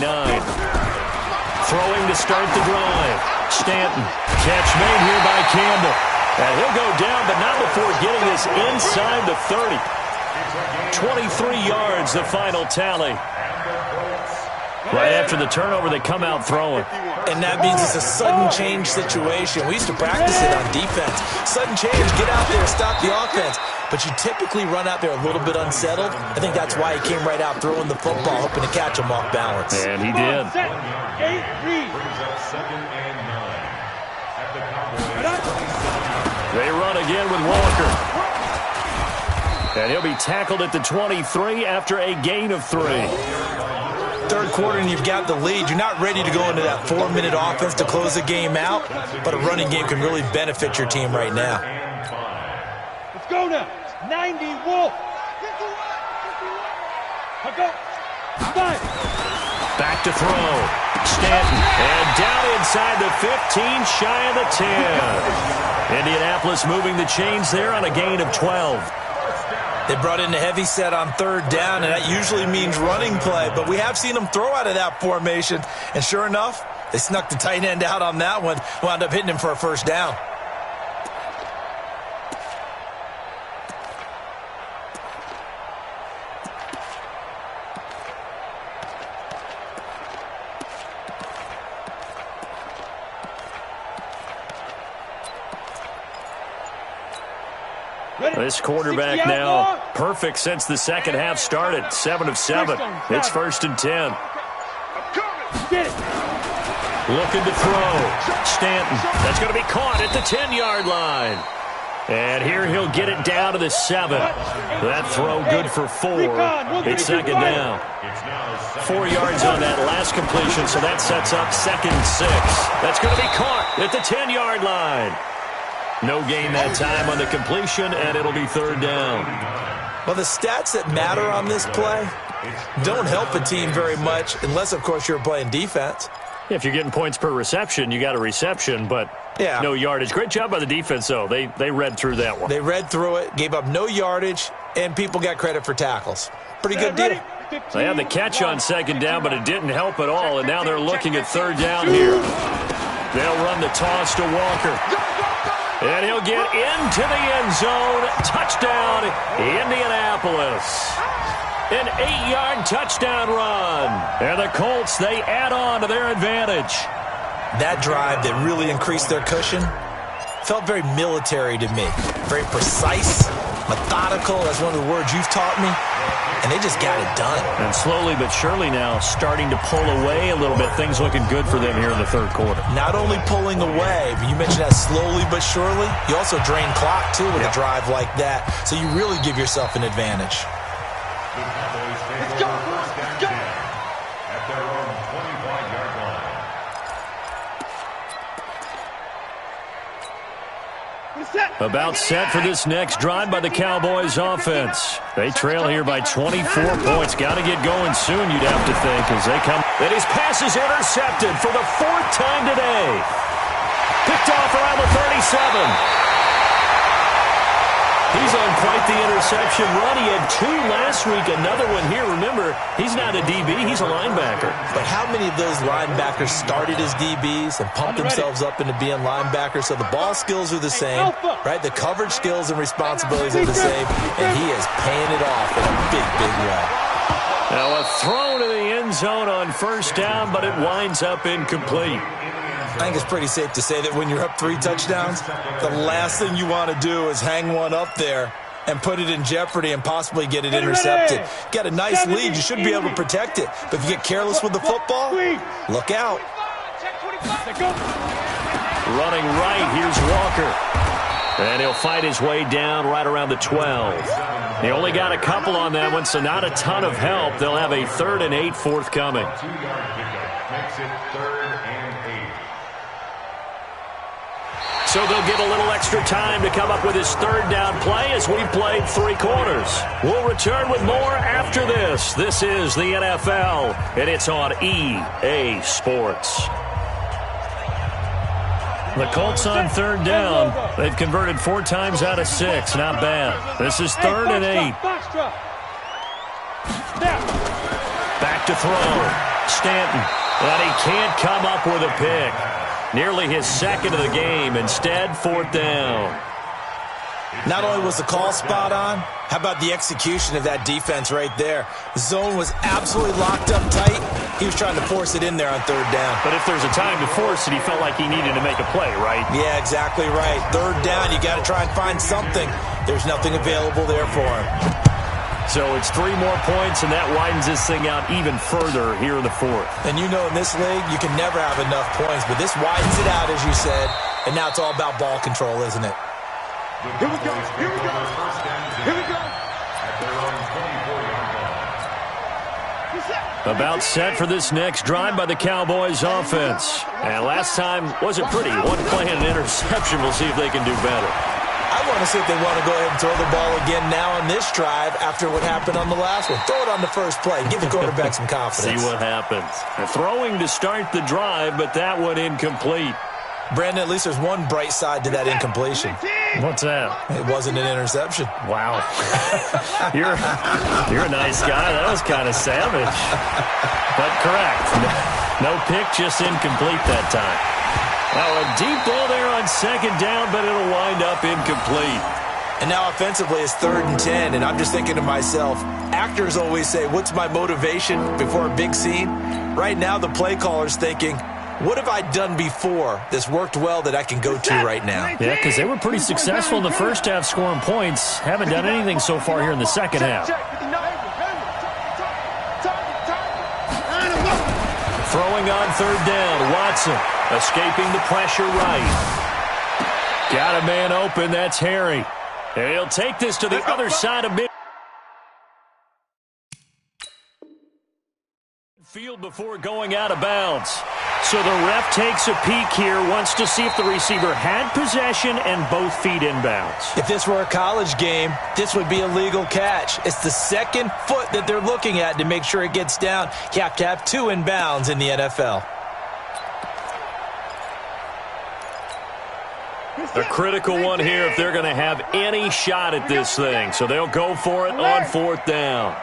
Throwing to start the drive. Stanton. Catch made here by Campbell. And he'll go down, but not before getting this inside the 30. 23 yards, the final tally. Right after the turnover, they come out throwing. And that means it's a sudden change situation. We used to practice it on defense. Sudden change, get out there, stop the offense. But you typically run out there a little bit unsettled. I think that's why he came right out throwing the football, hoping to catch him off balance. And he did. They run again with Walker. And he'll be tackled at the 23 after a gain of 3. 3rd quarter and you've got the lead. You're not ready to go into that 4-minute offense to close the game out, but a running game can really benefit your team right now. Let's go now. 90 Wolf. I'll go. 5. Back to throw. Stanton. And down inside the 15, shy of the 10. Indianapolis moving the chains there on a gain of 12. They brought in the heavy set on 3rd down, and that usually means running play. But we have seen them throw out of that formation. And sure enough, they snuck the tight end out on that one. Wound up hitting him for a 1st down. This quarterback now perfect since the 2nd half started. 7 of 7. It's 1st and 10. Looking to throw. Stanton. That's going to be caught at the 10-yard line. And here he'll get it down to the 7. That throw good for 4. It's second down. 4 yards on that last completion, so that sets up 2nd and 6. That's going to be caught at the 10-yard line. No gain that time on the completion, and it'll be 3rd down. Well, the stats that matter on this play don't help a team very much unless, of course, you're playing defense. If you're getting points per reception, you got a reception, but no yardage. Great job by the defense, though. They read through that one. They read through it, gave up no yardage, and people got credit for tackles. Pretty good deal. They had the catch on 2nd down, but it didn't help at all, and now they're looking at 3rd down here. They'll run the toss to Walker. And he'll get into the end zone. Touchdown, Indianapolis. An 8-yard touchdown run. And the Colts, they add on to their advantage. That drive that really increased their cushion felt very military to me. Very precise, methodical. That's one of the words you've taught me. And they just got it done. And slowly but surely now starting to pull away a little bit. Things looking good for them here in the 3rd quarter. Not only pulling away, but you mentioned that slowly but surely. You also drain clock, too, with a drive like that. So you really give yourself an advantage. Let's go! Let's go! At their own 25-yard line. About set for this next drive by the Cowboys offense. They trail here by 24 points. Got to get going soon, you'd have to think, as they come. And his pass is intercepted for the 4th time today. Picked off around the 37. He's on quite the interception run. He had 2 last week, another one here. Remember, he's not a DB, he's a linebacker. But how many of those linebackers started as DBs and pumped themselves up into being linebackers? So the ball skills are the same, right? The coverage skills and responsibilities are the same, and he is paying it off in a big, big way. Now a throw to the end zone on 1st down, but it winds up incomplete. I think it's pretty safe to say that when you're up 3 touchdowns, the last thing you want to do is hang one up there and put it in jeopardy and possibly get it intercepted. Get a nice lead, you should be able to protect it. But if you get careless with the football, look out. Running right, here's Walker. And he'll fight his way down right around the 12. They only got a couple on that one, so not a ton of help. They'll have a 3rd and 8 forthcoming. 2-yard pickup makes it 3rd and 8. So they'll get a little extra time to come up with his 3rd down play as we've played 3 quarters. We'll return with more after this. This is the NFL, and it's on EA Sports. The Colts on 3rd down. They've converted 4 times out of 6. Not bad. This is 3rd and 8. Back to throw. Stanton. And he can't come up with a pick. Nearly his 2nd of the game. Instead, 4th down. Not only was the call spot on, how about the execution of that defense right there? The zone was absolutely locked up tight. He was trying to force it in there on 3rd down. But if there's a time to force it, he felt like he needed to make a play, right? Yeah, exactly right. 3rd down, you got to try and find something. There's nothing available there for him. So it's 3 more points, and that widens this thing out even further here in the 4th. And you know in this league, you can never have enough points, but this widens it out, as you said, and now it's all about ball control, isn't it? Here we go. Here we go. Here we go. At their own 24-yard line. About set for this next drive by the Cowboys offense. And last time wasn't pretty. 1 play and an interception. We'll see if they can do better. I want to see if they want to go ahead and throw the ball again now on this drive after what happened on the last one. Throw it on the first play. Give the quarterback some confidence. See what happens. Throwing to start the drive, but that one incomplete. Brandon, at least there's one bright side to that incompletion. What's that? It wasn't an interception. Wow. You're a nice guy. That was kind of savage. But correct. No pick, just incomplete that time. Now a deep ball there on 2nd down, but it'll wind up incomplete. And now offensively it's 3rd and 10, and I'm just thinking to myself, actors always say, what's my motivation before a big scene? Right now the play caller's thinking, what have I done before that's worked well that I can go to right now? Yeah, because they were pretty successful in the first half scoring points. Haven't done anything so far here in the second half. Throwing on third down, Watson escaping the pressure right. Got a man open, that's Harry. And he'll take this to the other side of midfield before going out of bounds. So the ref takes a peek here, wants to see if the receiver had possession and both feet inbounds. If this were a college game, this would be a legal catch. It's the second foot that they're looking at to make sure it gets down. You have to have two inbounds in the NFL. A critical one here if they're going to have any shot at this thing. So they'll go for it on fourth down.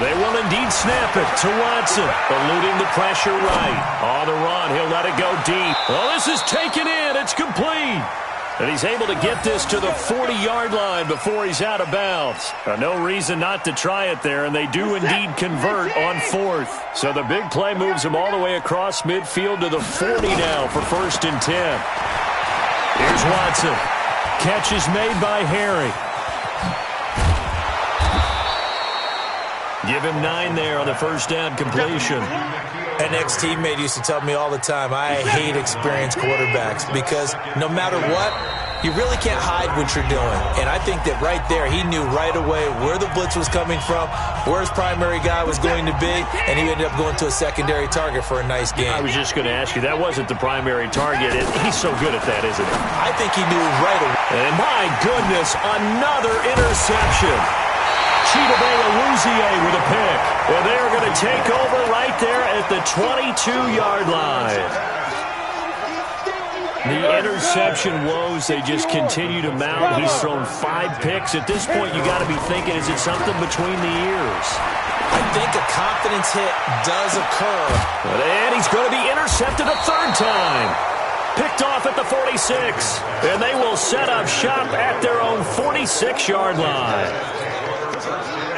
They will indeed snap it to Watson, eluding the pressure right. On the run, he'll let it go deep. Well, this is taken in. It's complete. And he's able to get this to the 40-yard line before he's out of bounds. No reason not to try it there, and they do indeed convert on fourth. So the big play moves him all the way across midfield to the 40 now for 1st and 10. Here's Watson. Catch is made by Harry. Give him 9 there on the first down completion. An ex-teammate used to tell me all the time, I hate experienced quarterbacks because no matter what, you really can't hide what you're doing. And I think that right there, he knew right away where the blitz was coming from, where his primary guy was going to be, and he ended up going to a secondary target for a nice game. I was just going to ask you, that wasn't the primary target. He's so good at that, isn't he? I think he knew right away. And my goodness, another interception. Chidobe Awuzie with a pick. Well, they are going to take over right there at the 22-yard line. The interception woes, they just continue to mount. He's thrown 5 picks. At this point, you got to be thinking, is it something between the ears? I think a confidence hit does occur. And he's going to be intercepted a 3rd time. Picked off at the 46. And they will set up shop at their own 46-yard line.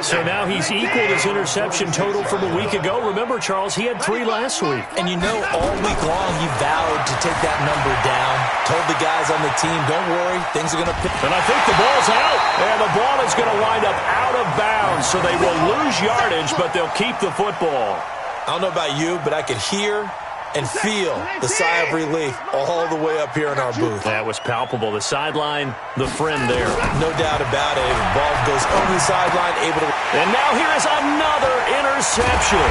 So now he's equaled his interception total from a week ago. Remember, Charles, he had 3 last week. And you know, all week long he vowed to take that number down. Told the guys on the team, don't worry, things are going to pick. And I think the ball's out. And the ball is going to wind up out of bounds. So they will lose yardage, but they'll keep the football. I don't know about you, but I could hear and feel the sigh of relief all the way up here in our booth. That was palpable. The sideline, the friend there. No doubt about it. The ball goes over the sideline, able to... And now here is another interception.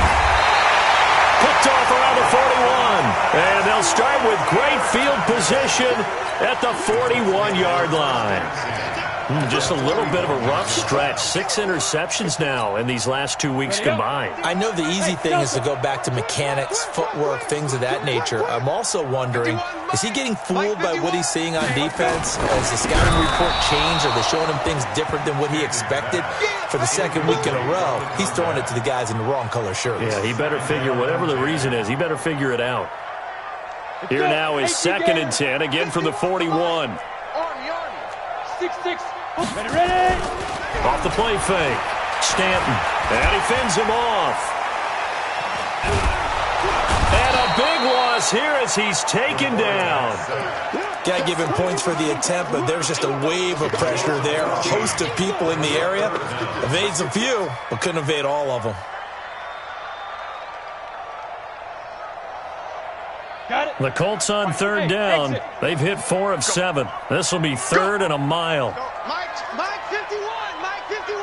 Picked off around the 41. And they'll start with great field position at the 41-yard line. Just a little bit of a rough stretch. 6 interceptions now in these last 2 weeks combined. I know the easy thing is to go back to mechanics, footwork, things of that nature. I'm also wondering, is he getting fooled by what he's seeing on defense? Has the scouting report changed? Are they showing him things different than what he expected? For the 2nd week in a row, he's throwing it to the guys in the wrong color shirts. Yeah, he better figure, whatever the reason is, he better figure it out. Here now is 2nd and 10, again from the 41. 6-6. Ready. Off the play fake. Stanton. And he fends him off. And a big loss here as he's taken down. Got to give him points for the attempt, but there's just a wave of pressure there. A host of people in the area. Evades a few, but couldn't evade all of them. The Colts on 3rd down. They've hit 4 of 7. This will be 3rd and a mile. Mike 51. Mike 51.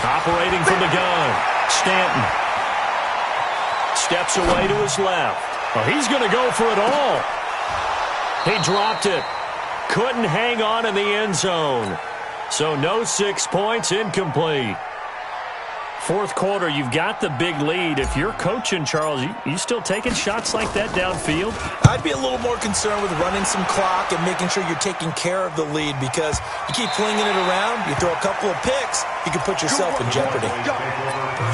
Operating from the gun. Stanton. Steps away to his left. Oh, he's going to go for it all. He dropped it. Couldn't hang on in the end zone. So no 6 points, incomplete. 4th quarter, you've got the big lead. If you're coaching, Charles, you still taking shots like that downfield? I'd be a little more concerned with running some clock and making sure you're taking care of the lead, because you keep flinging it around, you throw a couple of picks, you can put yourself in jeopardy.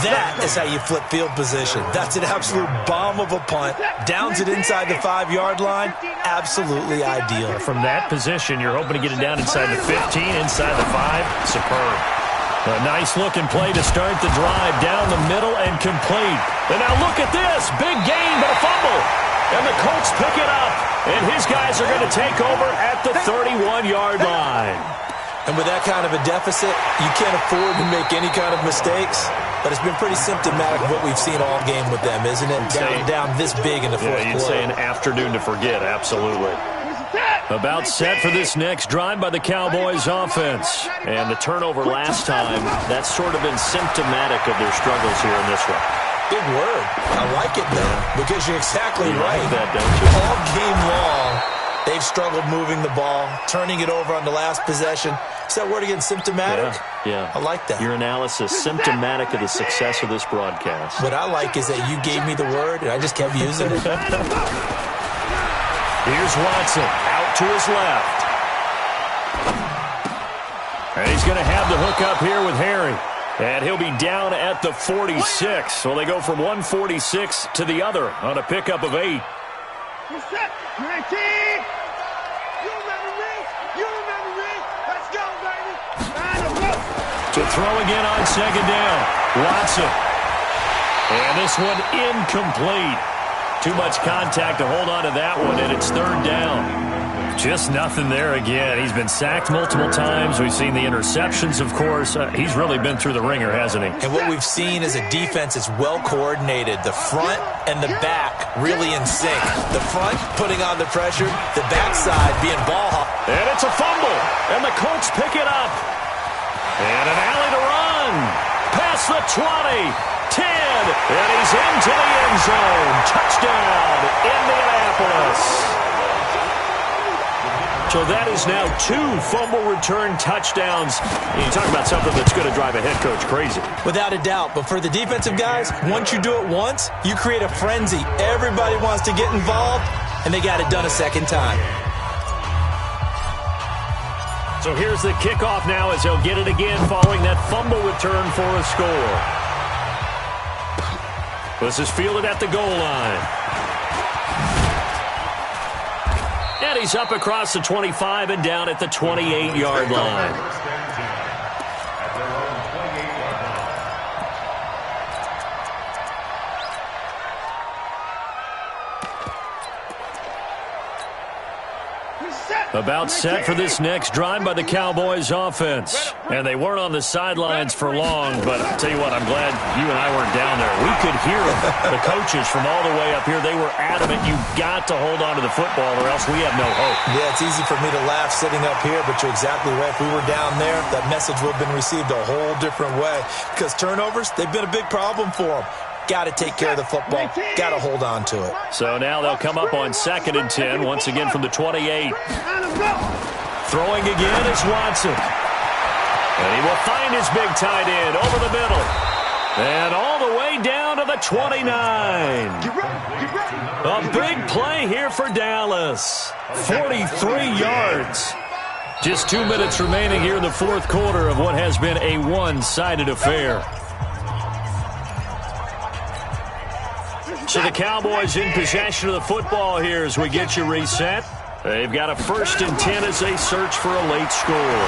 That is how you flip field position. That's an absolute bomb of a punt. Downs it inside the 5-yard line. Absolutely ideal. From that position, you're hoping to get it down inside the 15, inside the 5. Superb. A nice-looking play to start the drive down the middle and complete. And now look at this. Big gain, but a fumble. And the Colts pick it up. And his guys are going to take over at the 31-yard line. And with that kind of a deficit, you can't afford to make any kind of mistakes. But it's been pretty symptomatic of what we've seen all game with them, isn't it? Down this big in the fourth quarter. You'd say an afternoon to forget, absolutely. About set for this next drive by the Cowboys offense. And the turnover last time, that's sort of been symptomatic of their struggles here in this one. Big word. I like it, though, because you're exactly right. Like that, don't you? All game long, they've struggled moving the ball, turning it over on the last possession. Is that word again, symptomatic? Yeah. I like that. Your analysis, symptomatic of the success of this broadcast. What I like is that you gave me the word, and I just kept using it. Here's Watson, out to his left. And he's going to have the hook up here with Harry. And he'll be down at the 46. So they go from 146 to the other on a pickup of 8. You're set. 19. You remember me. Let's go, baby. To throw again on second down. Watson. And this one incomplete. Too much contact to hold on to that one, and it's third down. Just nothing there again. He's been sacked multiple times. We've seen the interceptions, of course. He's really been through the ringer, hasn't he? And what we've seen is a defense that's well coordinated. The front and the back really in sync. The front putting on the pressure, the backside being ball hawk. And it's a fumble, and the Colts pick it up. And an alley to run. Past the 20, 10, and he's into the end zone. Touchdown, Indianapolis. So that is now 2 fumble return touchdowns. You talk about something that's going to drive a head coach crazy. Without a doubt. But for the defensive guys, once you do it once, you create a frenzy. Everybody wants to get involved, and they got it done a second time. So here's the kickoff now as they'll get it again following that fumble return for a score. This is fielded at the goal line. And he's up across the 25 and down at the 28-yard line. About set for this next drive by the Cowboys offense. And they weren't on the sidelines for long, but I'll tell you what, I'm glad you and I weren't down there. We could hear them. The coaches from all the way up here, they were adamant. You've got to hold on to the football or else we have no hope. Yeah, it's easy for me to laugh sitting up here, but you're exactly right. If we were down there, that message would have been received a whole different way. Because turnovers, they've been a big problem for them. Got to take care of the football. Got to hold on to it. So now they'll come up on 2nd and 10, once again from the 28. Throwing again is Watson. And he will find his big tight end over the middle. And all the way down to the 29. A big play here for Dallas. 43 yards. Just 2 minutes remaining here in the fourth quarter of what has been a one-sided affair. So the Cowboys in possession of the football here as we get you reset. They've got a 1st and 10 as they search for a late score.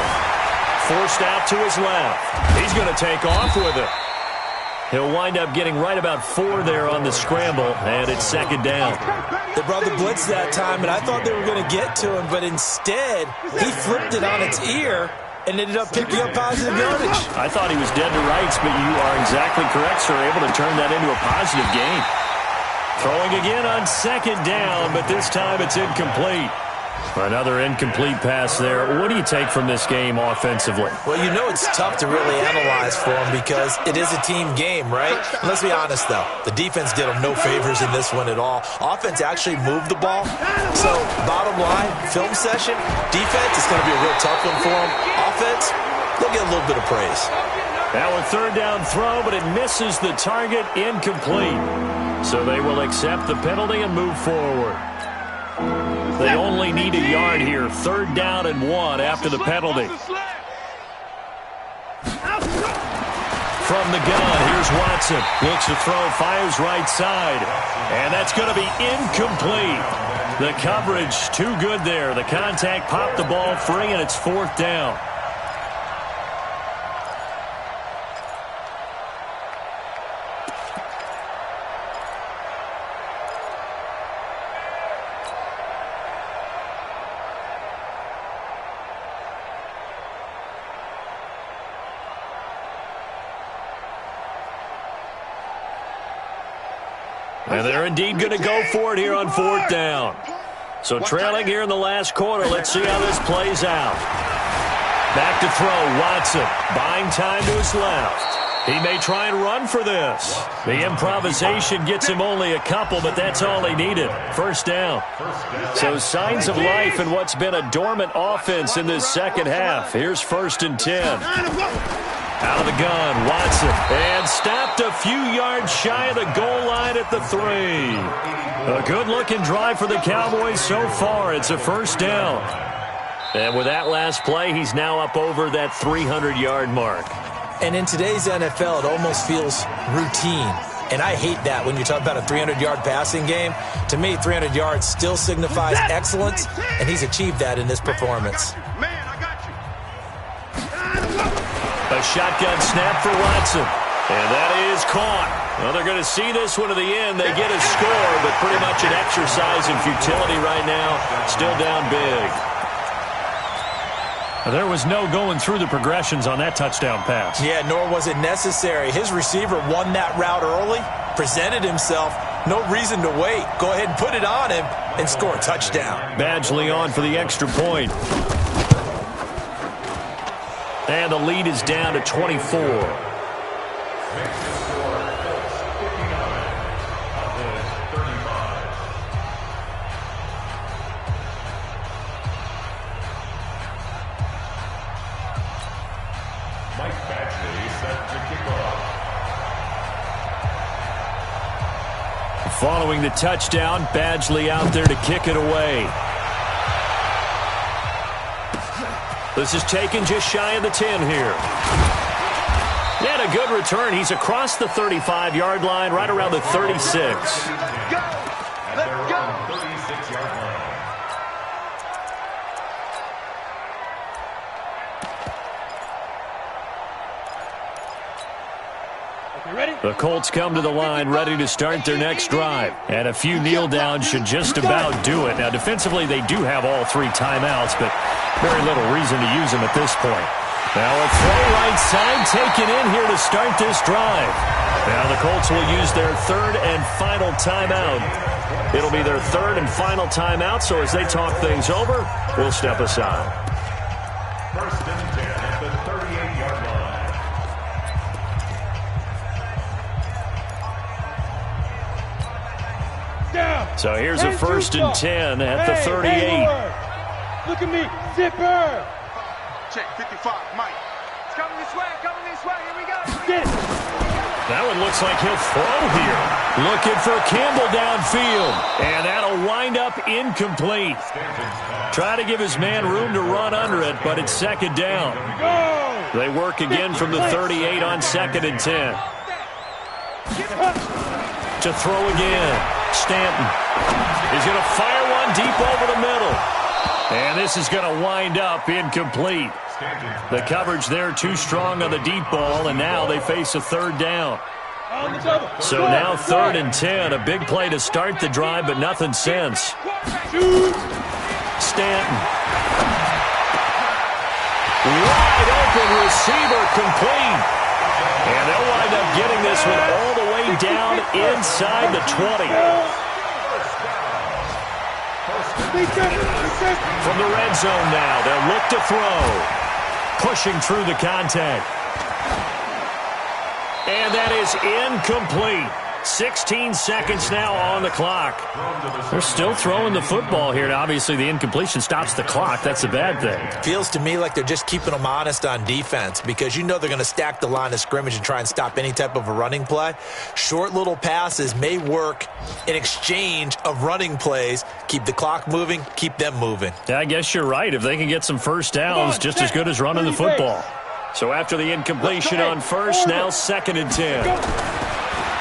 Forced out to his left. He's going to take off with it. He'll wind up getting right about 4 there on the scramble, and it's 2nd down. They brought the blitz that time, and I thought they were going to get to him, but instead he flipped it on its ear and ended up picking up positive yardage. I thought he was dead to rights, but you are exactly correct, sir. Able to turn that into a positive gain. Throwing again on 2nd down, but this time it's incomplete. Another incomplete pass there. What do you take from this game offensively? Well, you know it's tough to really analyze for them because it is a team game, right? Let's be honest, though. The defense did them no favors in this one at all. Offense actually moved the ball. So, bottom line, film session, defense is going to be a real tough one for them. Offense, they'll get a little bit of praise. Now a 3rd down throw, but it misses the target, incomplete. So they will accept the penalty and move forward. They only need a yard here. 3rd down and 1 after the penalty. From the gun, here's Watson. Looks to throw, fires right side. And that's going to be incomplete. The coverage too good there. The contact popped the ball free, and it's 4th down. And they're indeed going to go for it here on 4th down. So trailing here in the last quarter. Let's see how this plays out. Back to throw, Watson. Buying time to his left. He may try and run for this. The improvisation gets him only a couple, but that's all he needed. 1st down. So signs of life in what's been a dormant offense in this second half. Here's 1st and 10. Out of the gun, Watson. And stopped a few yards shy of the goal line at the 3. A good-looking drive for the Cowboys so far. It's a 1st down. And with that last play, he's now up over that 300-yard mark. And in today's NFL, it almost feels routine. And I hate that when you talk about a 300-yard passing game. To me, 300 yards still signifies excellence, and he's achieved that in this performance. A shotgun snap for Watson. And that is caught. Well, they're going to see this one to the end. They get a score, but pretty much an exercise in futility right now. Still down big. There was no going through the progressions on that touchdown pass. Yeah, nor was it necessary. His receiver won that route early, presented himself. No reason to wait. Go ahead and put it on him and score a touchdown. Badgley on for the extra point. And the lead is down to 24. Following the touchdown, Badgley out there to kick it away. This is taken just shy of the 10 here. And a good return. He's across the 35-yard line, right around the 36. The Colts come to the line ready to start their next drive. And a few kneel downs should just about do it. Now, defensively, they do have all 3 timeouts, but very little reason to use them at this point. Now a throw right side taken in here to start this drive. Now the Colts will use their 3rd and final timeout. It'll be their 3rd and final timeout, so as they talk things over, we'll step aside. 1st and 10 at the 38-yard line. So here's a 1st and 10 at the 38. Look at me, zipper. Check 55, Mike. It's coming this way, here we go. Get it. That one looks like he'll throw here. Looking for Campbell downfield. And that'll wind up incomplete. Try to give his man room to run under it, but it's 2nd down. They work again from the 38 on 2nd and 10. To throw again. Stanton. He's going to fire one deep over the middle. And this is going to wind up incomplete. The coverage there too strong on the deep ball, and now they face a 3rd down. So now 3rd and 10. A big play to start the drive, but nothing since. Stanton. Wide open receiver complete. And they'll wind up getting this one all the way down inside the 20. From the red zone now, they'll look to throw. Pushing through the contact. And that is incomplete. 16 seconds now on the clock. They're still throwing the football here. Now, obviously, the incompletion stops the clock. That's a bad thing. Feels to me like they're just keeping them honest on defense because you know they're going to stack the line of scrimmage and try and stop any type of a running play. Short little passes may work in exchange of running plays. Keep the clock moving, keep them moving. Yeah, I guess you're right. If they can get some first downs, just as good as running the football. So after the incompletion on 1st, now 2nd and 10.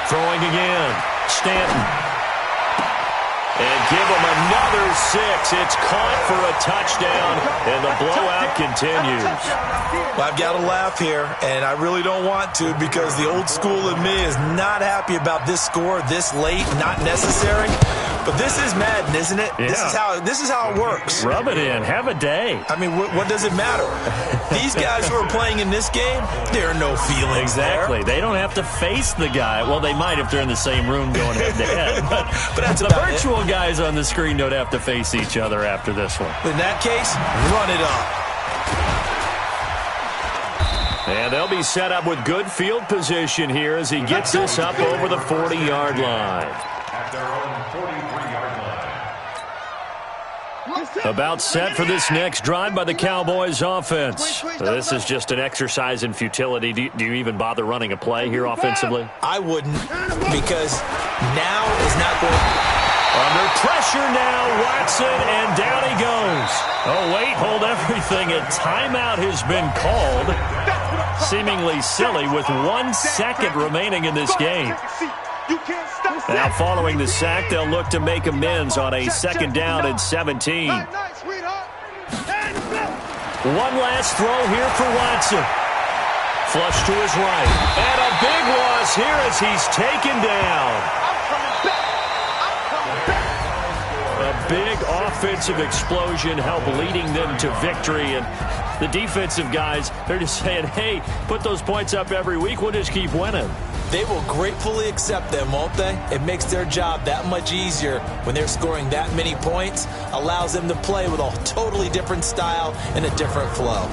Throwing again. Stanton. And give him another 6. It's caught for a touchdown, and the blowout continues. Well, I've got to laugh here, and I really don't want to because the old school in me is not happy about this score this late, not necessary. But this is Madden, isn't it? Yeah. This is how it works. Rub it in. Have a day. I mean, what does it matter? These guys who are playing in this game, there are no feelings Exactly. there. They don't have to face the guy. Well, they might if they're in the same room going head-to-head. But that's the about virtual guys on the screen don't have to face each other after this one. In that case, run it up. And they'll be set up with good field position here as he gets this up over the 40-yard line. At their own 43-yard line. About set for this next drive by the Cowboys offense. This is just an exercise in futility. Do you even bother running a play here offensively? I wouldn't, because now is not going. Under pressure now, Watson, and down he goes. Oh, wait, hold everything. A timeout has been called. Seemingly silly with 1 second remaining in this game. Now, following the sack, they'll look to make amends on a 2nd down and 17. One last throw here for Watson. Flush to his right. And a big loss here as he's taken down. A big offensive explosion helped leading them to victory. And the defensive guys, they're just saying, hey, put those points up every week. We'll just keep winning. They will gratefully accept them, won't they? It makes their job that much easier when they're scoring that many points. Allows them to play with a totally different style and a different flow.